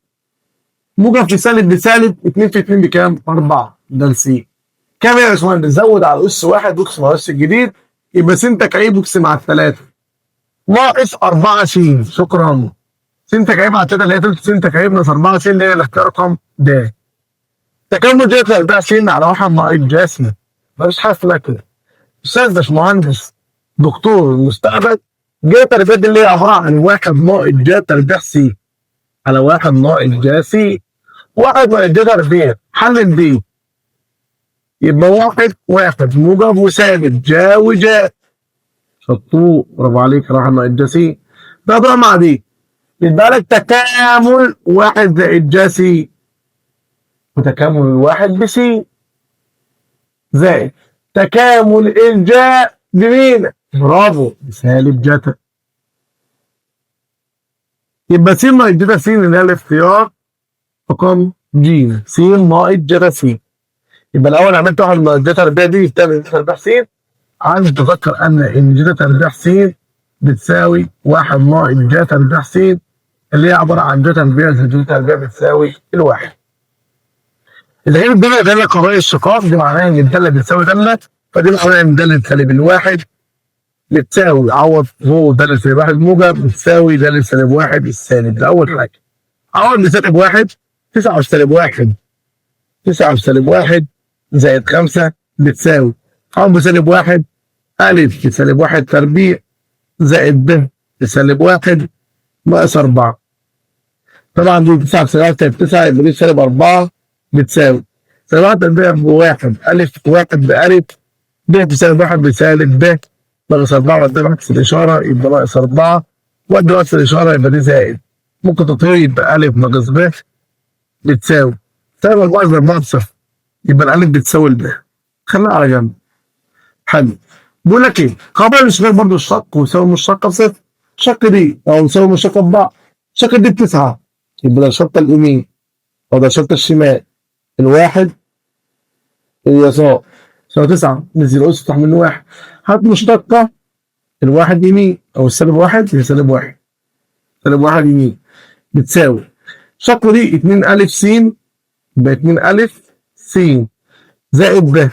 موجب في سالب بسالب 2 في 2 بكام؟ 4 ده س. كام يا باشمهندس؟ نزود على اس 1 واقسم على اس الجديد يبقى س تكعيب واقسم على 3 ناقص 4 س. شكرا. س تكعيب على 3 اللي هي 3 س تكعيب ناقص 4 س اللي هي الاختيار رقم د. تكامل ج 4 س على 1 ناقص ج س. مفيش حاجه اسمها كده. استاذ باشمهندس دكتور المستقبل ج تربيع دي اللي هي عباره عن 1 ناقص ج تربيع س على 1 ناقص ج س. 1 ناقص ج تربيع حلل دي يبقى 1 موجب وسالب جا وجا. شطوط برافو عليك. راح ناقص ج س ده بقى مع دي يبقى لك تكامل 1 زائد ج س وتكامل الواحد بس زائد تكامل الجاء بمين؟ برافو بسالب جتا. يبقى س ناقص جتا س اللي هي الاختيار رقم ج. س ناقص جتا س. يبقى الاول عملت 1 ناقص جتا تربيع دي بتساوي جتا تربيع س. عايز تذكر ان جتا تربيع س بتساوي 1 ناقص جتا تربيع س اللي هي عباره عن جتا تربيع زائد جتا تربيع بتساوي الواحد. إذا كانت الدالة دالة قضاء الشقاق دي معناها إن الدالة بتساوي دالة، فدي معناها إن دالة سالب الواحد بتساوي عوض فوق دالة سالب واحد موجب بتساوي دالة سالب واحد السالب. ده أول حاجة. عوض بسالب واحد 9 سالب واحد 9 سالب واحد زائد 5 بتساوي عوض بسالب واحد ألف بسالب واحد تربيع زائد ب بسالب واحد ناقص 4. طبعا دي 9 بسالب 9 يبقى دي سالب 4 بتساوي سالب 1 تربيع بواحد ألف واحد بألف ب بسالب واحد بسالب ب ناقص 4 وأدي عكس الإشارة يبقى ناقص 4 وأدي عكس الإشارة يبقى دي زائد. ممكن تطير يبقى ألف ناقص ب بتساوي سالب 4 زائد 4 بصفر يبقى الألف بتساوي الب. خليها على جنب. حلو. بيقول لك ايه؟ قابل للاشتقاق برضه الشق ويساوي المشتقة بصفر. شق دي او يساوي المشتقة ببعض. شق دي ب9 يبقى ده الشق اليمين او ده الشق الشمال. الواحد اليسار يساوي 9 نزل أس تفتح منه واحد. هات مشتقة الواحد يمين او السالب واحد هي سالب واحد. سالب واحد يمين بتساوي شق دي 2 ألف س يبقى 2 ألف س زائد ب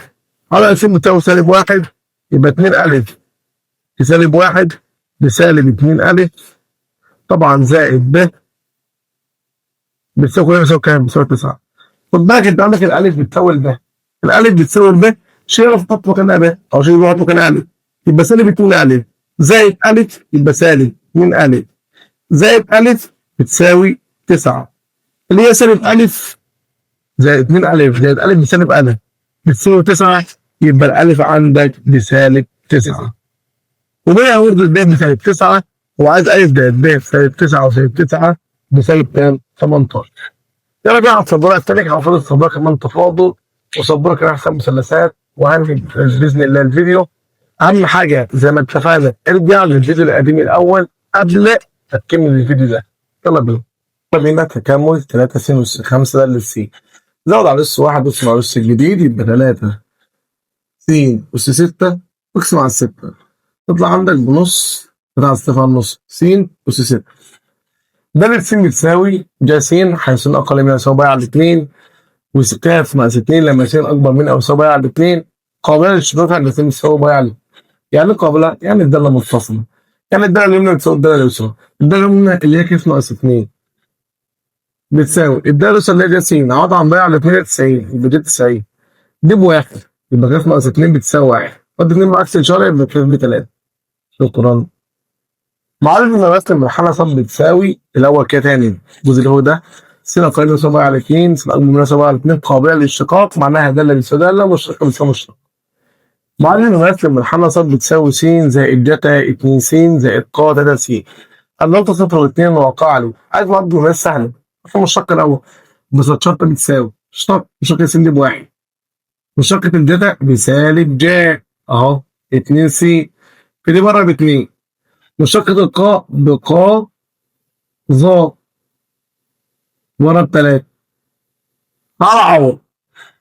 على 2000 بتساوي سالب واحد يبقى 2 ألف في سالب واحد بسالب 2 ألف طبعا زائد ب بتساوي كام؟ بتساوي 9. خد بالك انت عندك الألف بتساوي الب. الألف بتساوي الب شيل تحط مكانها ب أو شيل تحط مكانها ألف يبقى سالب 2 ألف زائد ألف يبقى سالب 2 ألف زائد ألف بتساوي 9 اللي هي سالب ألف زائد 2 ألف زائد ألف بسالب ألف بتساوي 9 يبقى الألف عندك بسالب 9 وبقى ورد الب بسالب 9 وعايز ألف زائد ب بسالب 9 وسالب 9 بسالب كام؟ 18. يلا بقى على السبورة التانية المفروض السبورة كمان تفاضل وسبورة كمان حساب مثلثات وهنهي بإذن الله الفيديو. أهم حاجة زي ما اتفقنا ارجع للفيديو القديم الأول قبل ما تكمل الفيديو ده. يلا بينا. بينا تكامل 3 س أس 5 ده للسي زود على أس 1 أس مع أس الجديد يبقى 3 س أس 6 اقسم على 6 تطلع عندك بنص 3 على 6 على النص س أس 6. ده س بتساوي جا س حيث ن أقل من أو يساوي على 2 وكاف ناقص 2 لما س أكبر من أو يساوي على 2 قابلة للاشتقاق عند س بتساوي على يعني قابلة يعني الدالة متصلة يعني الدالة اليمنى بتساوي الدالة اليسرى. الدالة اليمنى اللي هي كاف ناقص 2 بتساوي الدالة اليسرى اللي هي جا س عوض عن ضيع على 2 90 يبقى دي 90 دي بواحد يبقى كاف ناقص 2 بتساوي 1 ودي 2 بعكس الإشارة يبقى كاف ب3. شكرا. معادلة المماثل المرحلة ص بتساوي الأول كده تاني الجزء اللي هو ده س أقل من يساوي على 2 س أكبر من يساوي على 2 قابلة للاشتقاق معناها دالة بتساوي دالة مشتقة بتساوي مشتقة. معادلة المماثل المرحلة ص بتساوي س زائد جتا 2 س زائد ق 3 س. النقطة 0 و2 واقعة عليه. عايز معادلة المماثل سهلة. المشتق الأول بساطة بتساوي مشتقة س دي بواحد مشتقة الجتا بسالب ج أهو 2 س في دي بره ب2 مشتقة القاء بقاء ظا ورا ب3. تعالى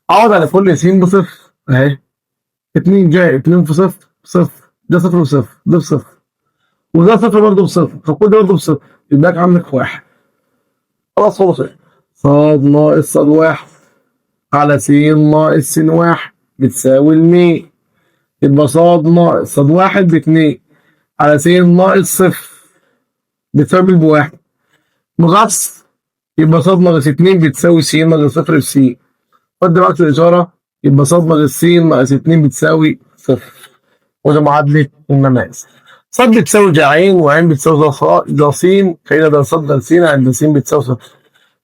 عوض على كل س بصفر اهي 2 جاي 2 في صفر صفر ده صفر وصفر ده بصفر وده صفر برضه بصفر فكل ده برضه بصفر يبقى عندك واحد. خلاص خلص صاد ناقص صاد واحد على س ناقص س واحد بتساوي ال100 يبقى صاد ناقص صاد واحد ب2 على س ناقص صفر بتساوي بواحد مغص يبقى صاد ناقص 2 بتساوي س ناقص صفر في س. خد بعكس الإشارة يبقى صاد ناقص س ناقص 2 بتساوي صفر. وده معادلة المماثل. صاد بتساوي ج ع وعين بتساوي ج س فإذا ده صاد ده س عند س بتساوي صفر.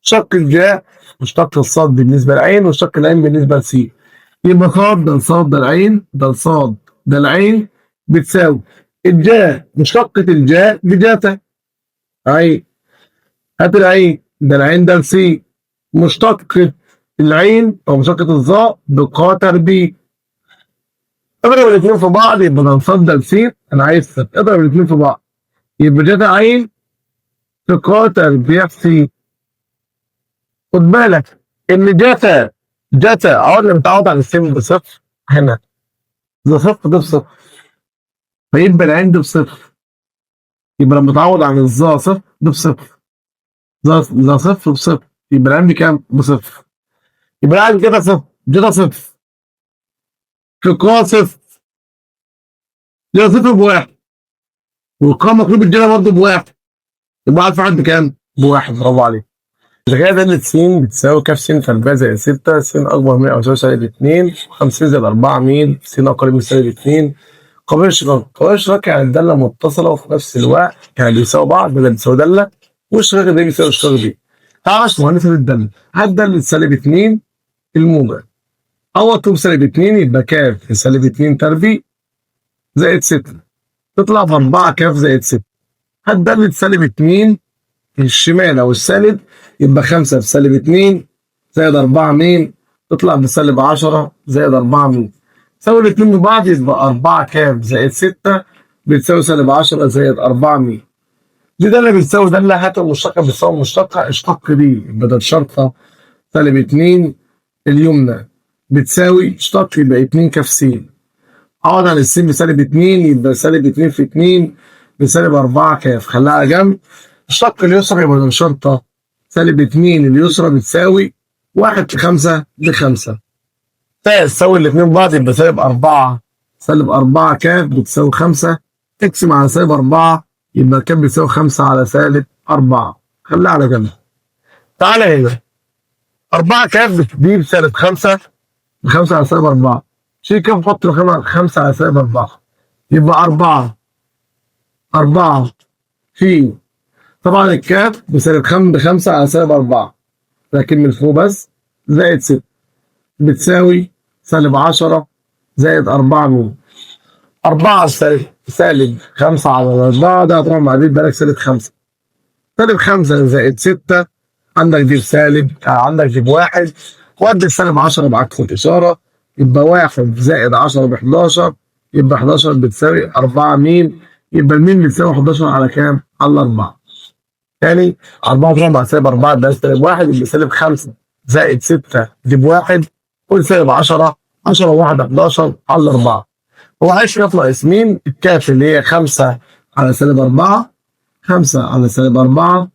شق الجاء مشتق الصاد بالنسبة للعين وشق العين بالنسبة لس يبقى صاد ده صاد ده العين ده صاد ده العين بتساوي الجاء مشتقة الجاء بجاتا عين هات العين ده العين ده س مشتقة العين او مشتقة الظاء بقا تربيع. اضرب الاثنين في بعض يبقى ده صاد ده س انا عايز س اضرب الاثنين في بعض يبقى جاتا عين في قا تربيع س. خد بالك ان جاتا اقعد لما تعوض عن السين بصفر هنا ده صفر ده بصفر فيبقى العين ده بصفر يبقى لما تعوض عن الظا صفر ده بصفر ده صفر بصفر يبقى العين بكام؟ بصفر. يبقى العين كده صفر جاتا صفر في قا صفر جاتا صفر بواحد والقا مقلوب الجاتا برضه بواحد يبقى عارف واحد بكام؟ بواحد. برافو عليك. إذا كده دالة س بتساوي ك س تربيع زائد 6 س أكبر من أو يساوي سالب 2 50 زائد 4 مين س أقل من سالب 2 قابل للاشتقاق. قابل للاشتقاق يعني الدالة متصلة وفي نفس الوقت يعني بيساوي بعض بدل بيساوي دالة والاشتقاق ده بيساوي الاشتقاق دي. تعالى عشان مهندسة الدالة هات دالة سالب 2 الموجب عوض طوب سالب 2 يبقى ك في سالب 2 تربيع زائد 6 تطلع في 4 ك زائد 6. هات دالة سالب 2 الشمال او السالب يبقى 5 في سالب 2 زائد 4 مين تطلع بسالب 10 زائد 4 مين ساوي الاتنين ببعض يبقى 4 كام زائد 6 بتساوي سالب 10 زائد 4 مين. دي ده اللي بتساوي ده اللي هات المشتقة بتساوي مشتقة اشتق دي بدل شرطة سالب 2 اليمنى بتساوي اشتق يبقى 2 كاف س. اقعد على السين بسالب 2 يبقى سالب 2 في 2 بسالب 4 كاف. خليها على جنب. اشتق اليسرى يبقى بدل شرطة سالب 2 اليسرى بتساوي 1 في 5 ب5. تساوي الاتنين بعض يبقى سالب 4 سالب 4 كاف بتساوي 5. اقسم على سالب 4 يبقى كام بيساوي 5 على سالب 4. خليها على جنب. تعالى هنا 4 كاف دي بسالب 5 ب5 على سالب 4. شيل كام حط 5 على سالب 4 يبقى 4 في طبعا الكاف بسالب 5 على سالب 4 لكن من فوق بس زائد 6 بتساوي سالب 10 زائد 4 مين. 4 سالب 5 على 4 ده هتروح مع دي بالك سالب 5. سالب 5 زائد 6 عندك دي بسالب عندك دي بواحد وقد السالب 10 بعكس الإشارة يبقى 1 زائد 10 ب 11 يبقى 11 بتساوي 4 مين. يبقى المين بتساوي 11 على كام؟ على 4. تاني 4 تروح مع سالب 4 ده سالب 1 يبقى سالب 5 زائد 6 دي بواحد قول سالب 10 10 و1 11 على 4. هو عايز يطلع اسمين الكاف اللي هي 5 على سالب 4 5 على سالب 4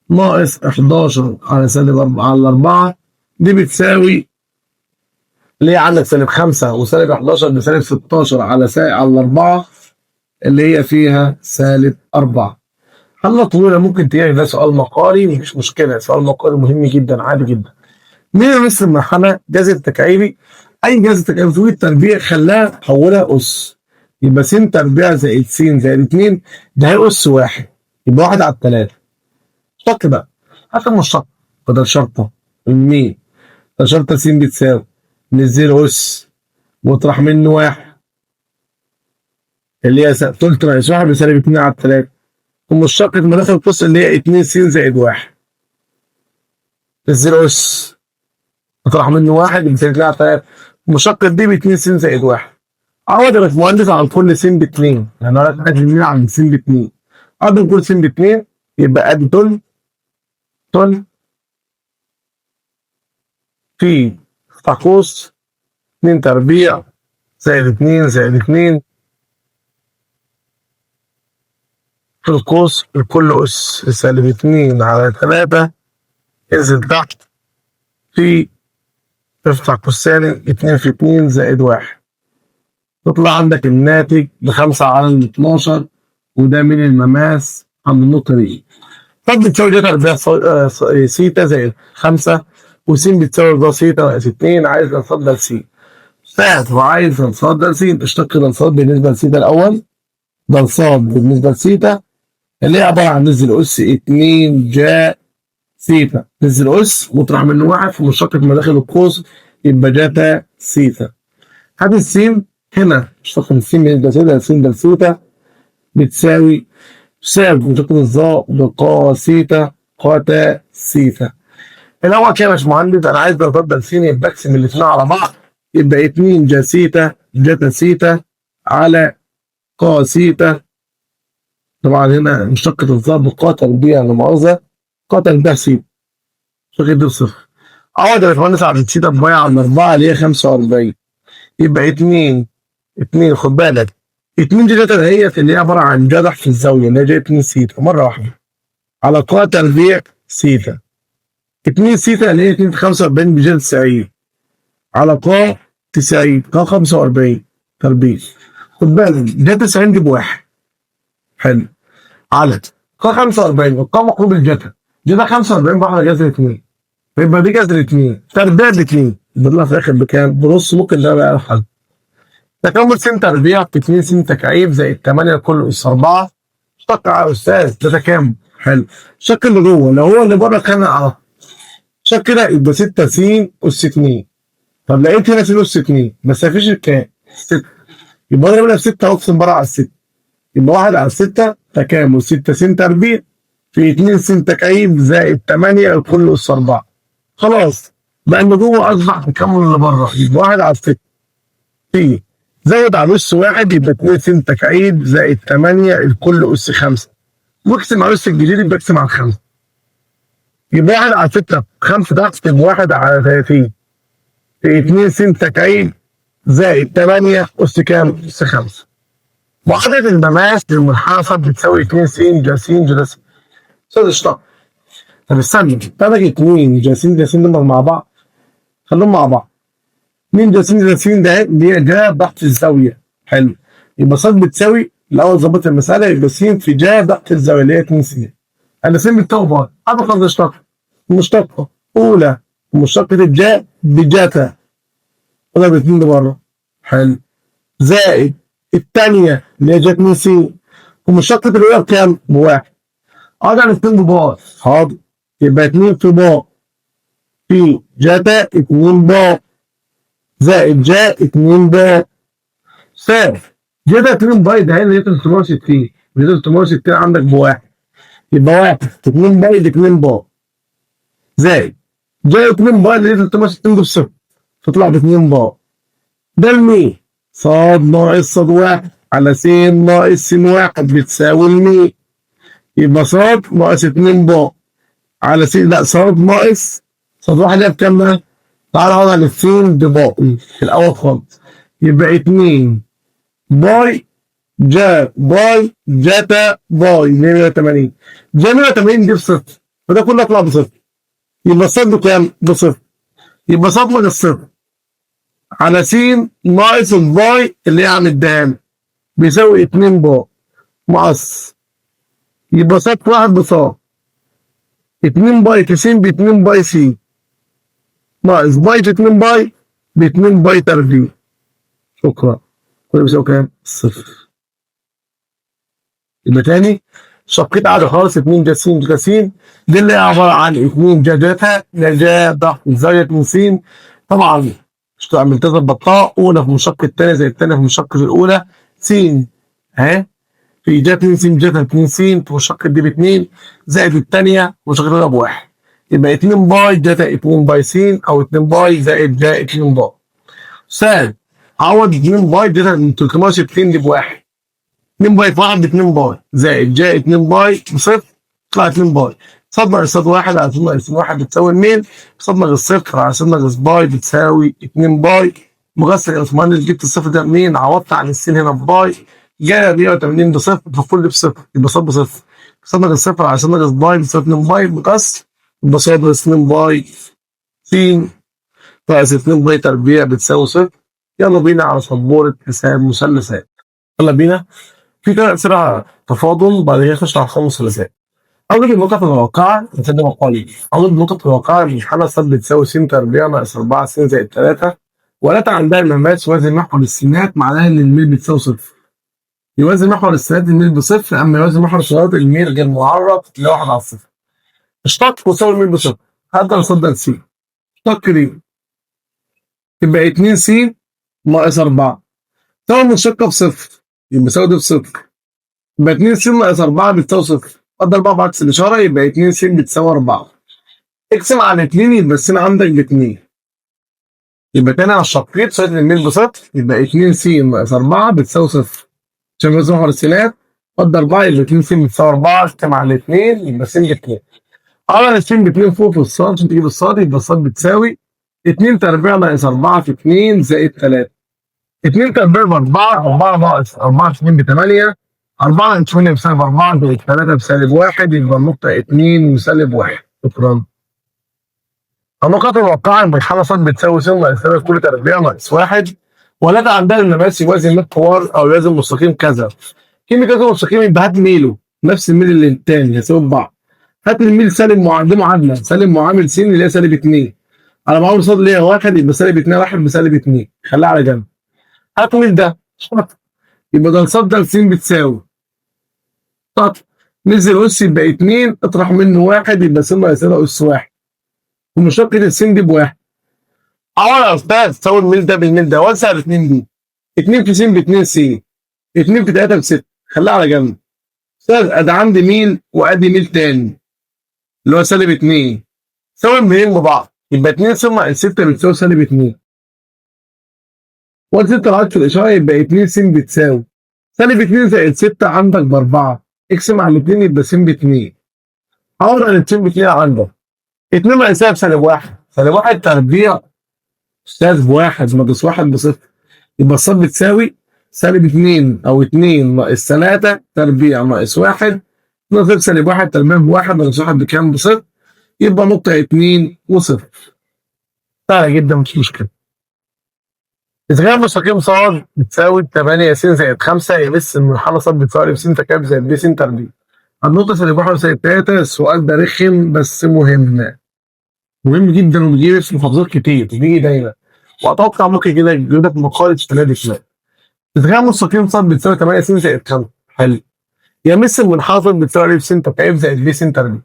ناقص 11 على سالب 4 على 4 دي بتساوي اللي هي عندك سالب 5 وسالب 11 بسالب 16 على على 4 اللي هي فيها سالب 4. حلة طويلة ممكن تلاقي ده سؤال مقالي مفيش مشكلة. سؤال مقالي مهم جدا عادي جدا. مين يمثل المرحلة جذر تكعيبي؟ أي جذر تكعيبي في التربيع خلاها حولها أس يبقى س تربيع زائد س زائد 2 ده هي أس 1 يبقى 1 على 3. اشتق بقى هات المشتق بدل شرطة المين بدل شرطة س بتساوي نزل أس واطرح منه 1 اللي هي تلت ناقص 1 بسالب 2 على 3 ومشتقة مداخل القوس اللي هي 2 س زائد 1 نزل أس اطرح منه 1 بسالب 2 على 3 مشتقة دي ب 2 س زائد 1. عوض يا باشمهندس على كل س ب 2 يعني انا عايز اليمين عن س ب 2 عوض كل س ب 2 يبقى ادي تل في قوس 2 تربيع زائد 2 زائد 2 في القوس الكل أس سالب 2 على 3 انزل تحت في افتح قوس ثاني 2 في 2 زائد 1 تطلع عندك الناتج ب5 على 12 وده من المماس عند النقطة دي. طب بتساوي ده تربيع سيتا زائد 5 وس بتساوي ده سيتا ناقص 2 عايز نصدر س فات وعايز نصدر س اشتق ده صاد بالنسبة لسيتا الأول ده صاد بالنسبة لسيتا اللي هي عبارة عن نزل أس 2 جا سيتا نزل أس مطرح منه 1 في مشتقة مداخل القوس يبقى جاتا سيتا. هات السين هنا مشتقة السين بالنسبة لسيتا السين ده سيتا بتساوي مشتقة الظا بقا سيتا قاتا سيتا. الأول كده يا باشمهندس أنا عايز أفضل سين يبقى أقسم الاتنين على بعض يبقى 2 جا سيتا جاتا سيتا على قا سيتا. طبعا هنا مشتقة الظا بقا تربيع لا مؤاخذة قا تربيع سيتا مشتقة دي بصفر. عوض يا باشمهندس على سيتا بمية على 4 اللي هي 45 يبقى 2 خد بالك 2 دي جاتا دهيت اللي هي عبارة عن جدح في الزاوية اللي هي جاية 2 سيتا مرة واحدة على قا تربيع سيتا 2 سيتا اللي هي 2 في 45 بجد 90 على قا 90 قا 45 تربيع خد بالك جاتا 90 دي بواحد حلو على قا 45 والقا مقلوب الجاتا 45 بواحدة جذر 2 فيبقى دي جذر 2 تربيع ب 2 بنطلع في الآخر بكام؟ بنص ممكن ده بقى الحل. تكامل س تربيع ب 2 س تكعيب زائد 8 لكل أس 4 اشتق يا أستاذ ده تكامل حلو. الشق اللي جوه لو هو اللي بره كان على شق كده يبقى 6 س أس 2 طب لقيت هنا س أس 2 بس مفيش الكام 6 يبقى اضرب هنا في 6 واقسم بره على ال 6 يبقى 1 على 6 تكامل 6 س تربيع في 2 س تكعيب زائد 8 لكل أس 4 خلاص بقى اللي جوه أصبح تكامل اللي بره يبقى 1 على 6 في زود على أس واحد يبقى 2 س تكعيب زائد 8 الكل أس 5. واقسم على أس الجديد يبقى اقسم على 5. يبقى 1 على 6 5 تحت يبقى 1 على 30 في 2 س تكعيب زائد 8 أس كام؟ أس 5. وعدد المماس للمنحنى بتساوي 2 س ج س ج س. استاذ اشتق. طب استنى، تاخد 2 ج س ج س دول مع بعض، خليهم مع بعض. 2 ج س ج س ده اللي هي جا ضغط الزاويه. حلو. يبقى ص بتساوي الاول ظبط المساله يبقى س في جا ضغط الزاويه اللي هي 2 س. انا س بتساوي باي. هذا خط اشتق. مشتقه اولى ومشتقه الجا بجاتا. اضرب الاثنين دول بره. حلو. زائد الثانيه اللي هي جا 2 س ومشتقه الاولى بكام؟ بواحد. اقعد على 2 بباي. حاضر. يبقى 2 في باي في جاتا 2 باي زائد جا 2 باي سالب جاتا 2 باي ده هي اللي هي 360. 360 عندك بواحد يبقى 1 في 2 باي ل 2 باي زائد جا 2 باي اللي هي 360 بصفر تطلع ب 2 باي. ده المين صاد ناقص صاد واحد على س ناقص س واحد بتساوي المين. يبقى صاد ناقص 2 باي على س لا صاد ناقص صاد واحد ده بكام ده؟ تعالى اقعد على السين بباقي في الاول خالص يبقى 2 باي جا باي جاتا باي 180. جا 180 دي بصفر فده كله يطلع بصفر. يبقى صاد بكام؟ بصفر. يبقى صاد ناقص صفر على س ناقص الباي اللي هي عن الدهان بيساوي 2 باي مقص. يبقى صاد واحد بصاد 2 باي في س ب 2 باي س ناقص باي في 2 باي ب 2 باي تربيع. شكرا. كل بيساوي كام؟ صفر. يبقى تاني شقيت عادي خالص 2 ج س ج س دي اللي هي عباره عن 2 جاتا جا ضغط زاويه 2 س. طبعا عملت ظبطتها اولى في مشق الثانيه زي الثانيه في مشق الاولى س اهي في جا 2 س جاتا 2 س في مشق دي ب 2 زائد الثانيه مشق الاولى بواحد. يبقى 2 باي جاتا 2 باي س او 2 باي زائد جا 2 باي سالب عوض 2 باي جاتا من 360 دي بواحد. 2 باي في 1 ب 2 باي زائد جا 2 باي بصفر طلع 2 باي. صاد ناقص صاد 1 على صاد ناقص 1 بتساوي المين. صاد ناقص صفر على صاد ناقص باي بتساوي 2 باي. مغسل يا باشمهندس جبت الصفر ده منين؟ عوضت عن السين هنا بباي. جا 180 بصفر فكل بصفر يبقى صاد بصفر. صاد ناقص صفر على صاد ناقص باي بتساوي 2 باي مقص يبقى صاد ناقص 2 باي س ناقص 2 باي تربيع بتساوي صفر. يلا بينا على سبورة حساب مثلثات. يلا بينا. في ثلاث أسئلة تفاضل بعد كده نخش على الخمس ثلاثات. أول النقط المتوقعة نسد مقالي. أول النقط المتوقعة المنحنى ص بتساوي س تربيع ناقص 4 س زائد 3 ولات عندها المماس يوازي محور السينات معناها إن الميل بتساوي صفر. يوازي محور السينات الميل بصفر أما يوازي محور الشواطئ الميل غير معرض لواحد على الصفر. اشتق وساوي الميل بصفر. هقدر أصدق س. اشتق دي تبقى 2 س ناقص 4 ساوي المنشقة بصفر يبقى ساوي دي بصفر. يبقى 2 س ناقص 4 بتساوي صفر. قدر 4 بعكس الإشارة يبقى 2 س بتساوي 4. اقسم على 2 يبقى الس عندك ب 2. يبقى تاني على الشقيط صيغة الميل بصفر يبقى 2 س ناقص 4 بتساوي صفر. عشان يوازي محور السينات قدر 4 يبقى 2 س بتساوي 4 اقسم على 2 يبقى س ب 2. عمل الس ب 2 فوق في الصاد عشان تجيب الصاد يبقى الصاد بتساوي 2 تربيع ناقص 4 في 2 زائد 3. 2 تربيع ب 4 4 ناقص 4 في 2 ب 8 4 ناقص 8 بسالب 4 زائد 3 بسالب 1 يبقى النقطة 2 وسالب 1. شكرا. النقاط الموقعة المنحنى ص بتساوي س ناقص 3 كل تربيع ناقص 1 ولات عندها المماس يوازي المحور أو يوازي المستقيم كذا. كلمة يوازي المستقيم يبقى هات ميله نفس الميل اللي التاني يساوي بعض. هات الميل سالب دي معادلة سالب معامل س اللي هي سالب 2 على معامل ص اللي هي 1 يبقى سالب 2 1 بسالب 2 خليها على جنب. هات ميل ده يبقى ده ص ده س بتساوي طب نزل أس يبقى 2 اطرح منه 1 يبقى س ناقص أس 1 ومشقة السين دي بواحد. أولا يا أستاذ تساوي الميل ده بالميل ده وزع ال 2 دي 2 في س ب 2 س 2 في 3 ب 6 خليها على جنب. أستاذ أدي عندي ميل وأدي ميل تاني اللي هو سالب 2 ساوي الميلين ببعض يبقى 2 س ناقص 6 بتساوي سالب 2. وادي 6 لغايه في الاشاره يبقى 2 س بتساوي سالب 2 زائد 6 عندك ب4. اقسم على الاثنين يبقى س ب2. عوض عن س ب2 عندك 2 ناقص سالب 1. سالب 1 تربيع استاذ بواحد ناقص 1 بصفر. يبقى الصاد بتساوي سالب 2 او 2 ناقص 3 تربيع ناقص 1 ناقص سالب 1 تربيع بواحد ناقص 1 بكام؟ بصفر. يبقى نقطة 2 وصفر. سهلة جدا مفيش مشكلة. إذا كان مستقيم صاد بتساوي 8 س زائد 5 يمس المنحنى صاد بتساوي س تكعيب زائد ب س تربيع. النقطة سالب 1 وسالب 3. السؤال ده رخم بس مهم. مهم جدا وبيجي في محافظات كتير بيجي دايما. وأتوقع ممكن كده يجيب لك مقالة شمال شمال. إذا كان مستقيم صاد بتساوي 8 س زائد 5. حلو. يمس المنحنى صاد بتساوي س تكعيب زائد ب س تربيع.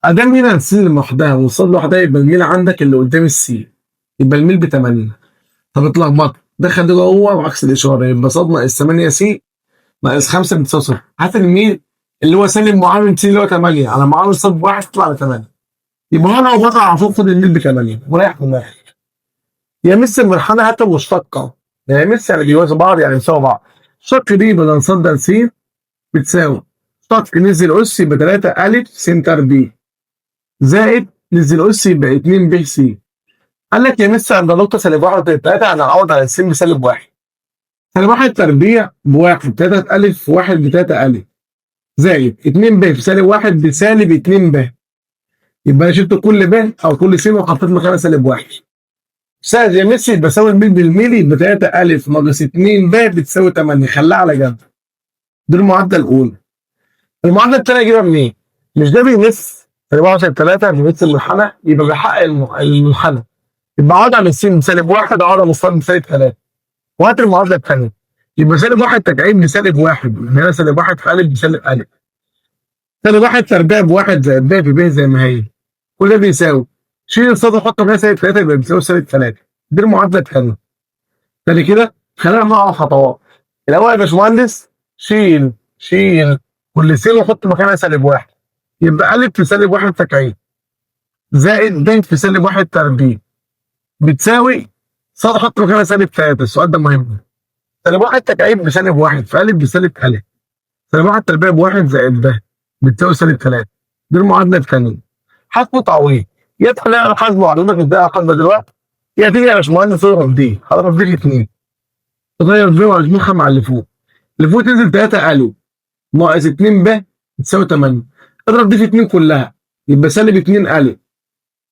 ادام هنا السين لوحدها والصاد لوحدها يبقى الميل عندك اللي قدام السين. يبقى الميل ب 8. طب اتلخبطت دخل ده جوه وعكس الاشاره يبقى صاد ناقص 8 س ناقص 5 بتساوي صفر. هات الميل اللي هو سالب معامل س اللي هو 8 على معامل صاد بواحد تطلع ل 8. يبقى انا لو بقى على طول خد الميل ب 8 وريح دماغك. يمس المنحنى هات المشتقه. يمس يعني بيوازوا بعض يعني بيساووا بعض. الشق دي بدل صاد ده س بتساوي شق نزل اس يبقى 3 ا س تربيع زائد نزل اس يبقى 2 ب س. قال لك يا مستر عند نقطه سالب 1 وسالب 3 انا هعوض على الس بسالب 1. سالب 1 تربيع بواحد 3 ا في 1 ب 3 ا زائد 2 ب في سالب 1 بسالب 2 ب. يبقى انا شلت كل ب او كل س وحطيت مكانها سالب 1. سالب يا مستر يبقى ساوي الميل بالميلي يبقى 3 ا ناقص 2 ب بتساوي 8. خليها على جنب. دي المعادله الاولى. المعادله الثانيه اجيبها منين؟ مش ده بيمس سالب 1 وسالب 3 بيمس المنحنى يبقى بيحقق المنحنى. يبقى عوض عن السين بسالب 1 عوض عن الصاد بسالب 3. وهات المعادله الثانيه. يبقى سالب 1 تكعيب بسالب 1 يبقى هنا سالب 1 في ا بسالب ا. سالب 1 تربيع بواحد زائد ب في ب زي ما هي. كل ده بيساوي شيل الصاد وحط مكانها سالب 3 يبقى بيساوي سالب 3. دي المعادله الثانيه. تاني كده خلينا مع خطوات. الاول يا باشمهندس شيل كل سين وحط مكانها سالب 1. يبقى ا في سالب 1 تكعيب زائد ب في سالب 1 تربيع بتساوي صاد حط مكانها سالب 3. السؤال ده مهم. سالب 1 تكعيب بسالب 1 في ا بسالب ا. سالب 1 تربيع بواحد زائد ب بتساوي سالب 3. دي المعادله الثانيه. حسب تعويض. يا تخليها على حسب معلوماتك ازاي على حسب دلوقتي يا تيجي يا باشمهندس تضرب دي هضرب دي الاثنين. تغير دي واجمعها مع اللي فوق. اللي فوق تنزل 3 ا ناقص 2 ب بتساوي 8. اضرب دي في 2 كلها يبقى سالب 2 ا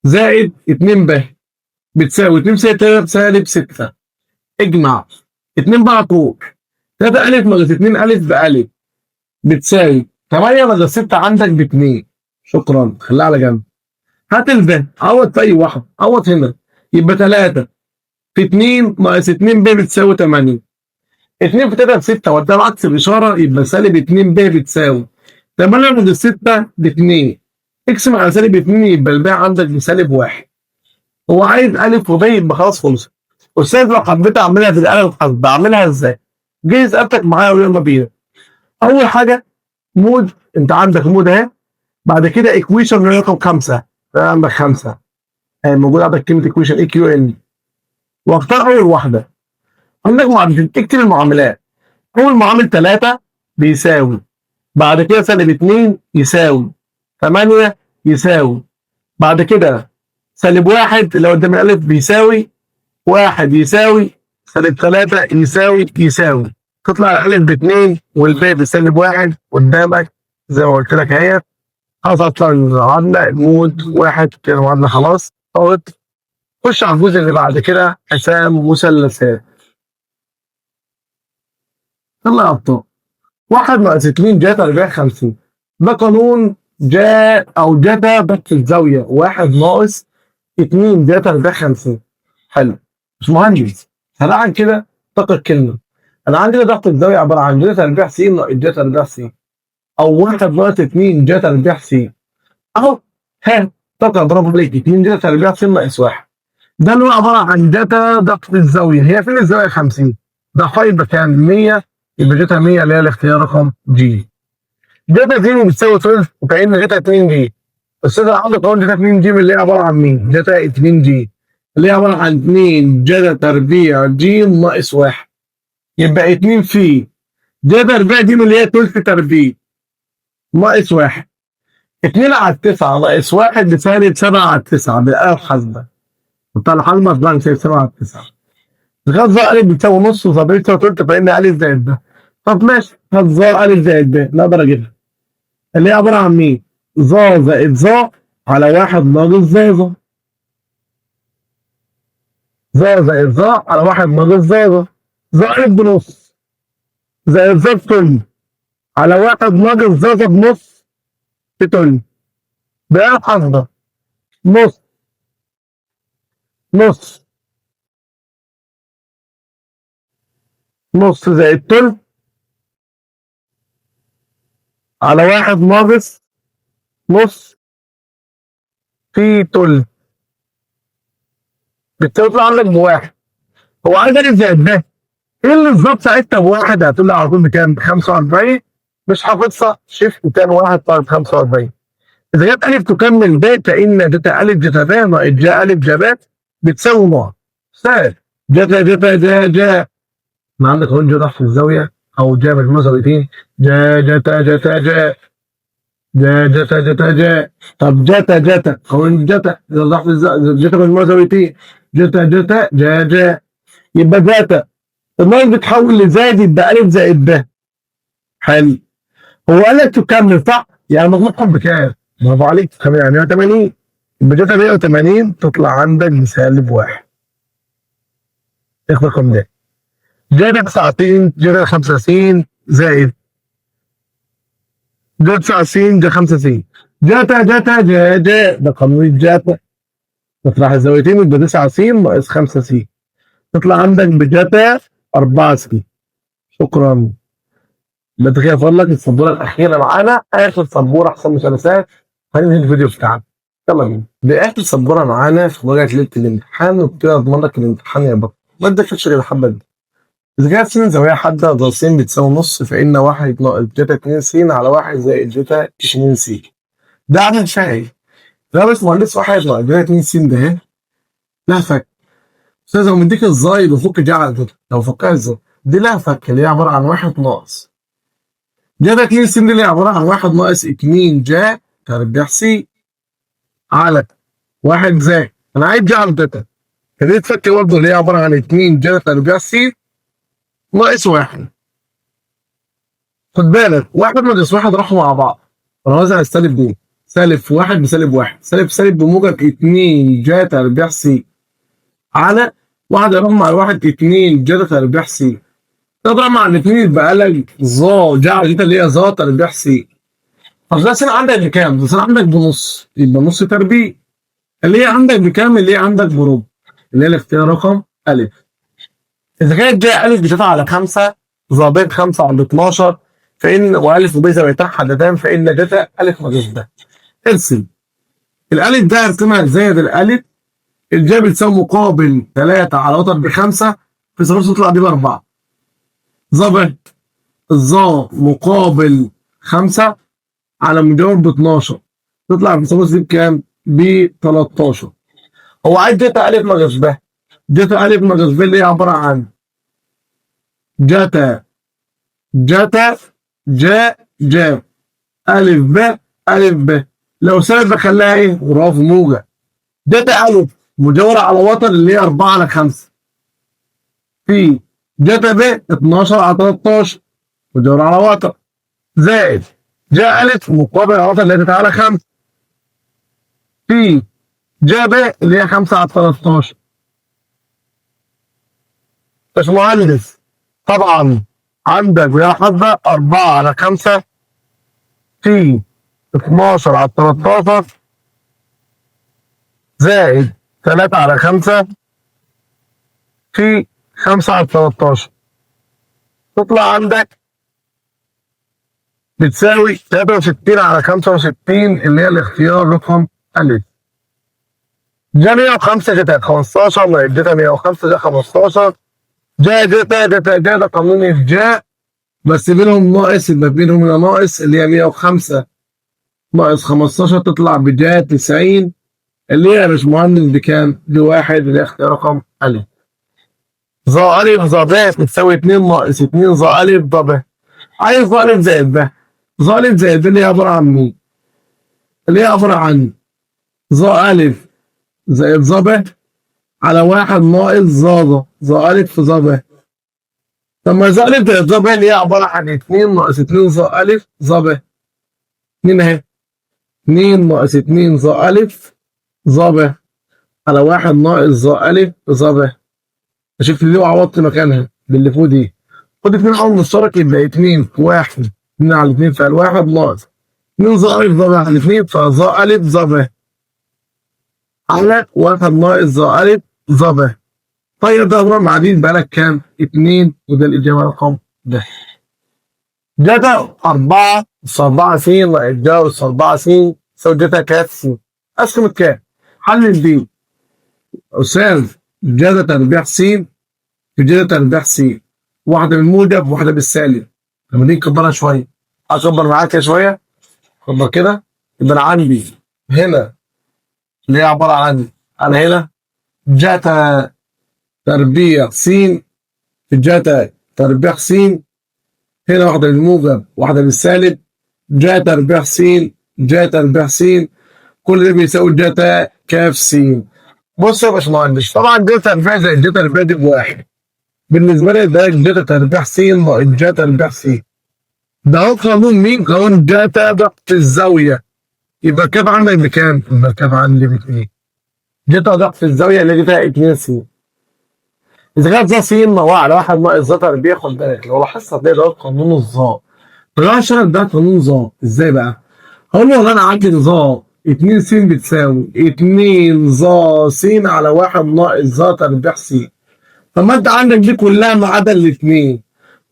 زائد 2 ب بتساوي 2 في 3 سالب 6. اجمع 2 بقى فوق 3 ا ناقص 2 ا بأ بتساوي 8 ناقص 6 عندك ب 2. شكرا خليها على جنب. هات الب عوض في اي واحد عوض هنا يبقى 3 في 2 ناقص 2 ب بتساوي 8. 2 في 3 ب 6 وده عكس الاشاره يبقى سالب 2 ب بتساوي 8 ناقص 6 ب 2. اقسم على سالب 2 يبقى الباقي عندك بسالب 1. هو عايز ا وب يبقى خلاص خلصت. استاذ لو حبيت اعملها بالاله الحاسبه اعملها ازاي؟ جهز قبتك معايا ويلا بينا. اول حاجه مود انت عندك مود اهي. بعد كده ايكويشن رقم 5. عندك 5 موجود عندك كلمه ايكويشن اي كيو ان. واختار اول واحده. عندك معادلتين اكتب المعاملات. اول معامل 3 بيساوي بعد كده سالب 2 يساوي 8 يساوي بعد كده سالب 1 اللي قدام الالف بيساوي 1 يساوي سالب 3 يساوي تطلع الالف ب2 والباقي بسالب 1 قدامك زي ما قلت لك اهي. خلاص هتطلع المعادله المود 1 كده المعادله خلاص طارت. خش على الجزء اللي بعد كده حساب مثلثات. يلا يا ابطال. 1 ناقص 2 جا تربيع 50. ده قانون جا او جتا بس في الزاويه 1 ناقص 2 جا تربيع 50. حلو. مش مهندس. سريعا كده افتكر كلمه. انا عندي ضغط الزاويه عباره عن جا تربيع س ناقص جا تربيع س او 1 ناقص 2 جا تربيع س اهو. ها طاقه اضربه لك 2 جا تربيع س ناقص 1. ده اللي هو عباره عن جتا ضغط الزاويه. هي فين الزاويه 50؟ ده يبقى كام 100 يبقى جتا 100 اللي هي الاختيار رقم جي. جتا 2 بتساوي 12 وكأن جتا 2 جي. استاذ عندك قانون جتا 2 جي اللي هي عباره عن مين؟ جتا 2 جي اللي هي عبارة عن 2 جتا تربيع ج ناقص 1. يبقى 2 في جتا تربيع ج اللي هي تلت تربيع ناقص 1. 2 على 9 ناقص 1 بسالب 7 على 9 بالآلة الحاسبة. بتاع الحاسبة طبعا بسالب 7 على 9. غاز ظا أ بتساوي نص وظا بتساوي تلت فإن أ زائد ب. طب ماشي، غاز ظا أ زائد ب نقدر أجيبها. اللي هي عبارة عن مين؟ ظا زائد ظا على 1 ناقص زائد ظا. ظا زائد ظا على 1 ناقص زائد ظا. ظا أ بنص زائد ظا بتلت على 1 ناقص ظا بنص في تلت. بآلة حاسبة نص نص نص زائد تلت على 1 ناقص نص في تلت بتطلع عندك بواحد. هو عايز ألف زائد ب. ايه اللي بالظبط ساعتها بواحد؟ هتقول لي على طول بكام؟ ب 45. مش حافظها، شيفت تاني 1 طالب 45. إذا جت ألف تكمل ب فإن جتا ألف جتا ب ناقص جا ألف جا ب بتساوي نقط. سهل. جتا جتا جا جا ما عندك هون جا في الزاوية أو جا مجموع زاويتين. جا جتا جتا جا جا جتا جتا جا. طب جتا جتا قانون جتا جتا مجموع زاويتين. جتا جتا جا جا يبقى جتا الناقص بتحول لزائد يبقى ألف زائد ب. حلو. هو قال لك تكمل صح؟ يعني مجموعهم بكام؟ برافو عليك، يعني 180. يبقى جتا 180 تطلع عندك بسالب 1. اخد الرقم ده. جتا 9 جتا 5 س زائد جتا 9 س جا 5 س. جتا جتا جا جا ده قانون الجتا. تطلع الزاويتين يبقى 9 س ناقص 5 س. تطلع عندك بجتا 4 س. شكرا. انت كده فاضلك السبوره الاخيره معانا، اخر سبوره احسن مثلثات هننهي الفيديو بتاعنا. يلا بينا. دي اخر سبوره معانا في مراجعه ليله الامتحان، وبكده اضمن لك الامتحان يا بطل. ما ادكش غير الحبه دي. اذا كانت س زاويه حاده ض س بتساوي نص فان 1 ناقص جتا 2 س على 1 زائد جتا 2 س. ده عدد شهري. ده بس مهندس 1 ناقص جتا 2 س ده اهي. لا فك. استاذ هو مديك الزايد وفك دي على كده، لو فكها ازاي؟ دي لها فك اللي هي عباره عن 1 ناقص جتا 2 س دي اللي هي عباره عن 1 ناقص 2 جا تربيع س على 1 زائد انا عايز جا على جتا. فدي تفك برضه اللي هي عباره عن 2 جا تربيع س ناقص 1. خد بالك 1 ناقص 1 راحوا مع بعض. انا عايز السالب دي. سالب في 1 بسالب 1. سالب سالب بموجب 2 جا تربيع س على 1 يروح مع 1 2 جا تربيع س. تضرب مع الاثنين يبقى لك ظا جا على جتا اللي هي ظا تربيع س. طب ده سنة عندك بكام؟ ده سنة عندك بنص، يبقى نص تربيع. اللي هي عندك بكام؟ اللي هي عندك بربع. اللي هي الاختيار رقم أ. إذا كانت جاية أ بتساوي على 5 ظا ب 5 على 12 فإن وأ وب زاويتان حدتان فإن جتا أ ناقص ب. ارسم. الألف ده ارسمها زائد الألف. الجا بتساوي مقابل 3 على وتر ب5 في صفر تطلع دي ب4. ظا ب الظا مقابل 5 على مجاور ب 12 تطلع في ثالوث دي بكام؟ ب 13. هو عايز جتا أ ناقص ب. جتا أ ناقص ب اللي هي عبارة عن جتا جتا جا جا أ ب أ ب. لو سالب بخليها ايه؟ برافو موجب. جتا أ مجاورة على وتر اللي هي 4 على 5 في جتا ب 12 على 13 مجاورة على وتر زائد جا أ مقابل الوتر اللي هي 3 على 5 في جا ب اللي هي 5 على 13. باشمهندس طبعا عندك بيها حاسبة 4 على 5 في 12 على 13 زائد 3 على 5 في 5 على 13 تطلع عندك بتساوي 63 على 65 اللي هي الاختيار رقم أ. جا 105 جتا 15 ناقص جتا 105 جا 15 جا جتا جتا جا ده قانون الجا بس بينهم ناقص يبقى بينهم هنا ناقص اللي هي 105 ناقص 15 تطلع بجا 90 اللي هي يا باشمهندس بكام؟ بواحد، اللي هي اختيار رقم أ. ظا أ ظا ب بتساوي 2 ناقص 2 ظا أ ظا ب. عايز ظا أ زائد ب. ظا أ زائد ب اللي هي عبارة عن مين؟ اللي هي عبارة عن ظا أ زائد ظا ب على 1 ناقص ظا أ في ظا ب. طب ما ظا أ زائد ظا ب اللي هي عبارة عن 2 ناقص 2 ظا أ ظا ب. 2 اهي. 2 ناقص 2 ظا أ ظا ب على 1 ناقص ظا أ ظا ب. شفت دي وعوضت مكانها باللي فوق دي. خد 2 عامل مشترك يبقى 2 في 1. 2 على 2 فعل 1 ناقص 2 ظا أ ظا ب على 2 فظا أ ظا ب على 1 ناقص ظا أ ظا ب. طيب ده هو معادين بالك كام؟ 2 وده الإجابة رقم ده. جتا 4 أس 4 س ناقص جا أس 4 س يساوي جتا كاف س. أسهم الكاف. حلل دي. أستاذ جتا تربيع س في جتا تربيع س. واحدة بالموجب وواحدة بالسالب. لما دي نكبرها شوية. أكبر معاك كده شوية. أكبر كده. يبقى أنا عندي هنا اللي هي عبارة عن أنا هنا جتا تربيع س في جتا تربيع س. هنا واحدة بالموجب واحدة بالسالب. جا تربيع س جا تربيع س كل ده بيساوي جتا كاف س. بص يا باشمهندس طبعا جتا تربيع زائد جتا تربيع دي بواحد. بالنسبة لي ده جتا تربيع س ناقص جا تربيع س. ده هو قانون مين؟ قانون جتا ضغط الزاوية. يبقى كاف عندك بكام؟ يبقى كاف عندي ب2. جتا ضغط الزاوية اللي جتا 2 س. إذا كانت ظا س على 1 ناقص ظا تربيع خد بالك لو لاحظت هتلاقي ده قانون الظا. طلع الشرط ده قانون ظا ازاي بقى؟ هقول له والله انا عندي ظا 2 س بتساوي 2 ظا س على 1 ناقص ظا تربيع س. طب ما انت عندك دي كلها ما عدا الاثنين.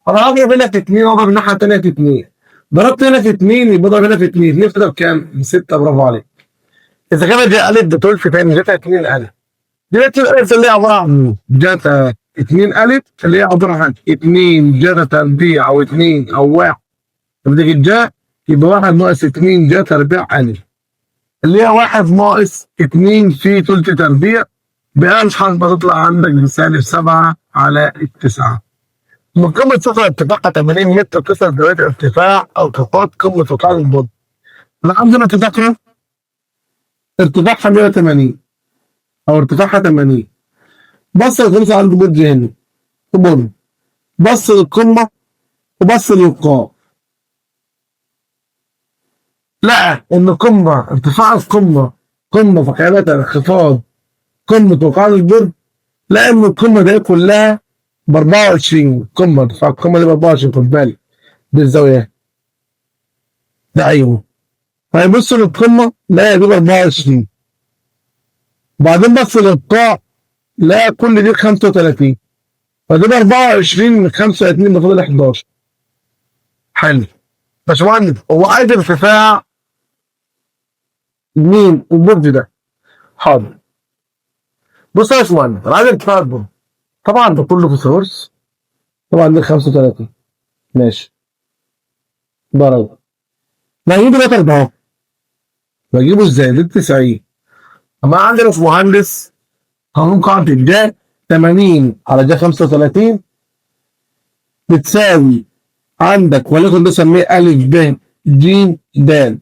انا هضرب هنا في 2 واضرب الناحيه الثانيه في 2. ضربت هنا في 2 يبقى اضرب هنا في 2. 2 تضرب كام؟ ب 6. برافو عليك. اذا كانت دي الف ده تلف تاني جتا 2 الف. دلوقتي الالف اللي هي عباره عن جتا 2 الف اللي هي عباره عن 2 جتا تربيع او 2 او 1. لما تيجي الجا يبقى 1 ناقص 2 جا تربيع أ اللي هي 1 ناقص 2 في تلت تربيع بألف حسبة تطلع عندك بسالب 7 على 9. من قمة سطح ارتفاعها 80 متر تصل دلوقتي ارتفاع أو تقاط قمة وقاع البرج. اللي عندنا ارتفاعها 180 أو ارتفاعها 80. بص الخمسة عند برج هنا في برج. بص للقمة وبص للقاع. لقى ان قمه ارتفاع القمه قمه فقيرتها انخفاض قمه وقاع البرج. لقى ان القمه دي كلها ب 24. قمه ارتفاع القمه دي ب 24 خد بالك بالزاويه ده. ايوه فيبص للقمه لقى دي ب 24. وبعدين بص للقاع لقى كل دي 35. فدي ب 24 من 35 ده فاضل 11. حلو. باشمهندس هو عايز ارتفاع مين البرج ده؟ حاضر. بص يا باشمهندس انا عايز ارتفاع البرج. طبعا ده كله في سورس. طبعا ده 35 ماشي. ضرب بجيبه ده اهو. بجيبه ازاي؟ ده 90. اما عندنا في مهندس قانون قاعدة الجا 80 على جا 35 بتساوي عندك وليكن ده سميه أ ب ج د.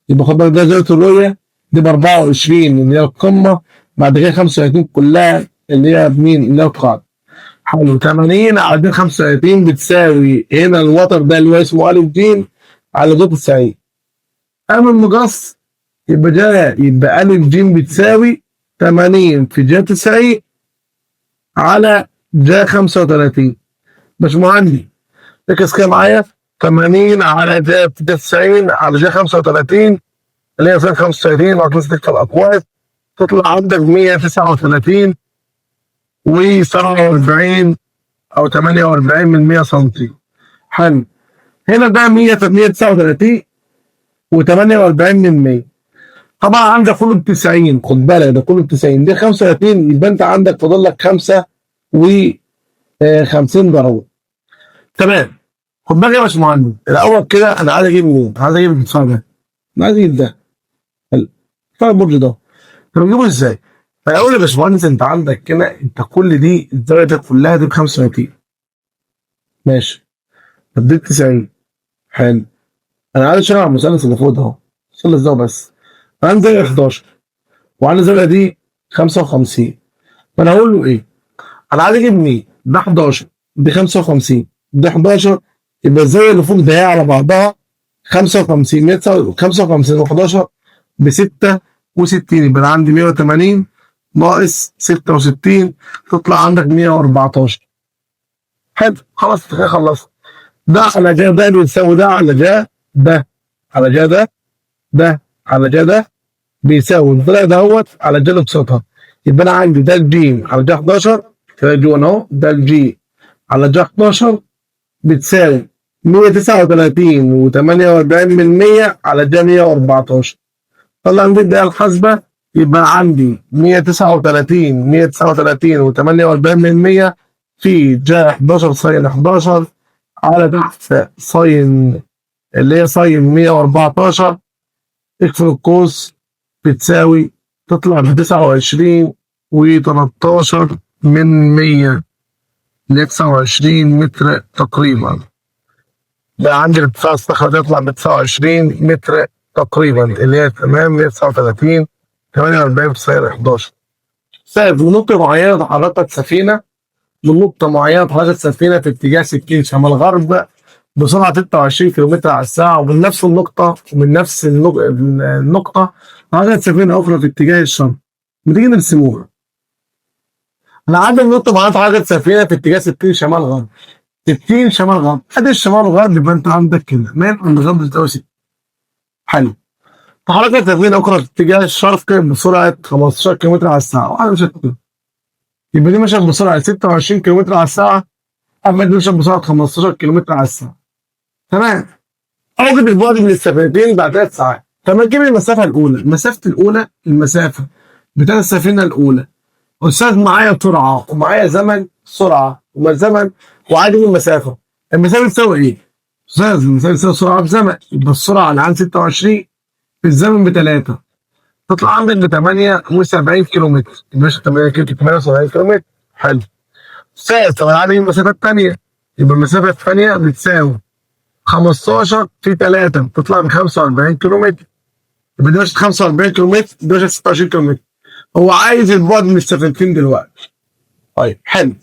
يبقى خد بالك ده زاوية الرؤية دي ب 24 اللي هي القمة. بعد كده 35 كلها اللي هي بمين؟ اللي هي القاعدة. حلو. 80 على 35 بتساوي هنا الوتر ده اللي هو اسمه أ ج على جا 90. أما المقص يبقى يبقى أ ج بتساوي 80 في جا 90 على جا 35. باشمهندس ركز كده معايا. 80 على جا 90 على جا 35 اللي هي فين 35 مع كل تكتب أقواس تطلع عندك 139 و47 أو 48 من 100 سم. حلو. هنا ده 139 و48 من 100. طبعا عندك كله ب 90 خد بالك ده كله ب 90 دي 35 يبقى انت عندك فاضل لك 55 درجه. تمام. خد بالك يا باشمهندس الاول كده انا عايز اجيب مين؟ عايز اجيب الارتفاع ده. انا عايز اجيب ده ارتفاع البرج ده. طب اجيبه ازاي؟ فاقول يا باشمهندس انت عندك كده، انت كل دي الزاويه دي كلها دي ب 35. ماشي. طب دي 90. حلو. انا عايز اشتغل على المثلث اللي فوق ده اهو. المثلث ده بس. انا عندي زاويه 11 وعندي الزاويه دي 55. فانا هقول له ايه؟ انا عايز اجيب مين؟ ده 11 ب 55 ده 11، يبقى الزاويه اللي فوق ده هي على بعضها 55 55 و11 ب 66، يبقى انا عندي 180 ناقص 66 تطلع عندك 114. حلو خلاص كده خلصت. ده على جا ده بيساوي ده على جا ده على جا ده على جا ده بيساوي الضلع دهوت على جا اللي بسطها. يبقى انا عندي ده الجيم على جا 11 كده جوه اهو، ده الجي على جا 11 بتساوي 139 و48% على جا 114. طلع عندي الدقيقة الحاسبة، يبقى عندي 139 و48% في جا 11 ساين 11 على تحت ساين اللي هي ساين 114 اقفل القوس بتساوي تطلع ب 29 و13 من 100 ل 29 متر تقريبا. بقى عندي ارتفاع الصخرة ده يطلع ب 29 متر تقريبا اللي هي تمام 139 48 في ساين 11. سائب من نقطة معينة تحركت سفينة من نقطة معينة تحركت سفينة في اتجاه 60 شمال غرب بسرعة 26 كم على الساعة، ومن نفس النقطة النقطة تحركت سفينة أخرى في اتجاه الشرق. ما تيجي نرسموها. أنا عندي النقطة معينة تحركت سفينة في اتجاه 60 شمال غرب. 60 شمال غرب، ادي الشمال غرب، يبقى انت عندك كده ميل عند غرب بتساوي 60. حلو. تحركت سفينة أخرى في اتجاه الشرق بسرعة 15 كم على الساعة، وأنا مش هتكلم. يبقى دي مشت بسرعة 26 كم على الساعة، أما دي مشت بسرعة 15 كم على الساعة. تمام. أوجد البعد من السفينتين بعد 3 ساعات. طب نجيب المسافة الأولى، المسافة بتاعت السفينة الأولى. أستاذ معايا سرعة ومعايا زمن سرعة وزمن وعادي من المسافة. المسافة بتساوي إيه؟ أستاذ المسافة بتساوي سرعة بزمن، يبقى السرعة اللي عند 26 في الزمن ب3 تطلع عندك ب 78 كيلومتر. ماشي 78 كيلومتر. حلو. أستاذ طب أنا عندي المسافة الثانية، يبقى المسافة الثانية بتساوي 15 في 3 تطلع ب 45 كيلومتر. يبقى دي ماشية 45 كيلومتر، دي ماشية 26 كيلومتر. هو عايز البعد من السفينتين دلوقتي. طيب حلو.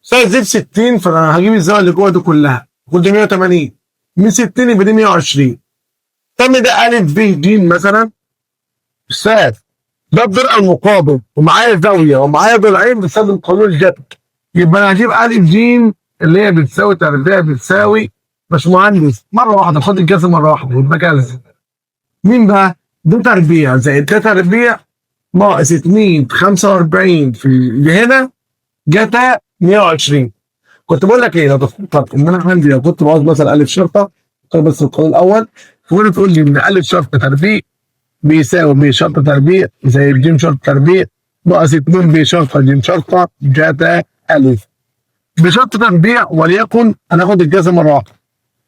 سايز زد 60، فانا هجيب الزاويه اللي جوه دي كلها، كل دي 180 من 60 يبقى دي 120. تم ده ا ب ج مثلا. استاذ ده الضلع المقابل ومعايا زاويه ومعايا ضلعين بستخدم قانون الجبر، يبقى انا هجيب ا ج اللي هي بتساوي تربيع بتساوي باشمهندس مره واحده، خد الجذر مره واحده يبقى كذا. مين بقى؟ ده تربيع زائد ده تربيع ناقص 2 45 في اللي هنا جتا 120. كنت بقول لك ايه، لو تفكر ان انا عندي لو كنت بعوز مثلا الف شرطه بس القانون الاول، وانت تقول لي ان الف شرطه تربيع بيساوي ب شرطه تربيع زائد ج شرطه تربيع ناقص 2 ب شرطه ج شرطه جتا الف بشرطه تربيع، وليكن هناخد الجزء مره واحده،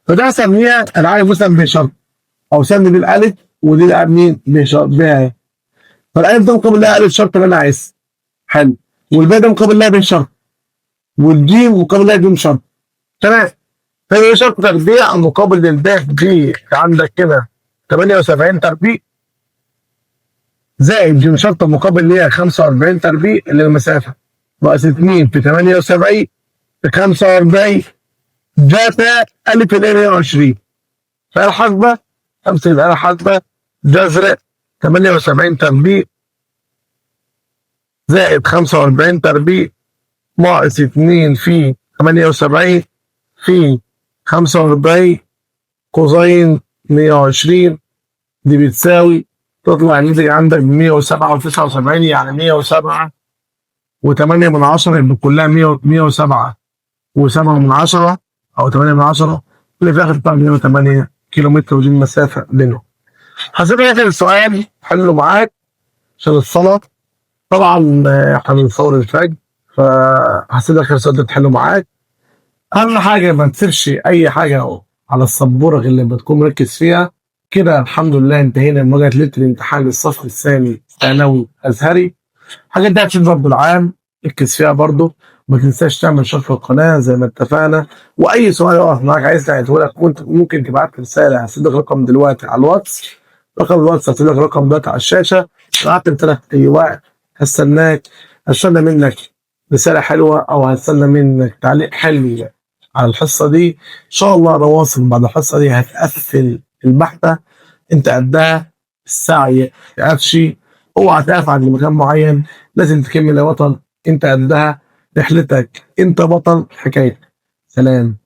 فده هسميها انا عايز مثلا ب شرط او سمي دي الالف ودي مين ب شرط ب، فالالف ده مقابل لها الف شرط اللي انا عايزها. حلو. والباقي ده مقابل لها ب شرط والجيم مقابل لها ج شرط. تمام. فهي شرط تربيع مقابل للباقي دي عندك كده 78 تربيع زائد ج شرط مقابل ليها 45 تربيع اللي المسافه ناقص 2 في 78 في 45 جاتا الف ال 120. فآلة حاسبة امسك الآلة حاسبة جذر 78 تربيع زائد 45 تربيع ناقص 2 في 78 في 45 كوزين 120 دي بتساوي تطلع الناتج عندك ب 107 و79 يعني 107 و8 من 10 يبقى كلها 107 و7 من 10 او 8 من 10 اللي في الاخر تطلع 108 كيلومتر، ودي المسافه بينهم. هسيب اخر السؤال حله معاك عشان الصلاه طبعا احنا بنصور الفجر، فهسيب اخر السؤال ده تحله معاك. اهم حاجه ما تسيبش اي حاجه على السبوره غير لما تكون مركز فيها، كده الحمد لله انتهينا من مواجهة ليلة الامتحان للصف الثاني ثانوي أزهري. الحاجات دي هتفيد برضه العام، ركز فيها برضه. ما تنساش تعمل شرح في القناة زي ما اتفقنا. وأي سؤال يقف معاك عايز نعيده لك ممكن تبعت لي رسالة. هسيب لك رقم دلوقتي على الواتس، رقم الواتس هسيب لك رقم دلوقتي على الشاشة. بعت لك أي وقت هستناك، هستنى منك رسالة حلوة أو هستنى منك تعليق حلو على الحصة دي. إن شاء الله أنا واصل بعد الحصة دي هتقفل البحثة. أنت قدها، السعي يقفشي. اوعى تقف عند مكان معين، لازم تكمل يا بطل. انت قدها، رحلتك انت بطل حكايتك. سلام.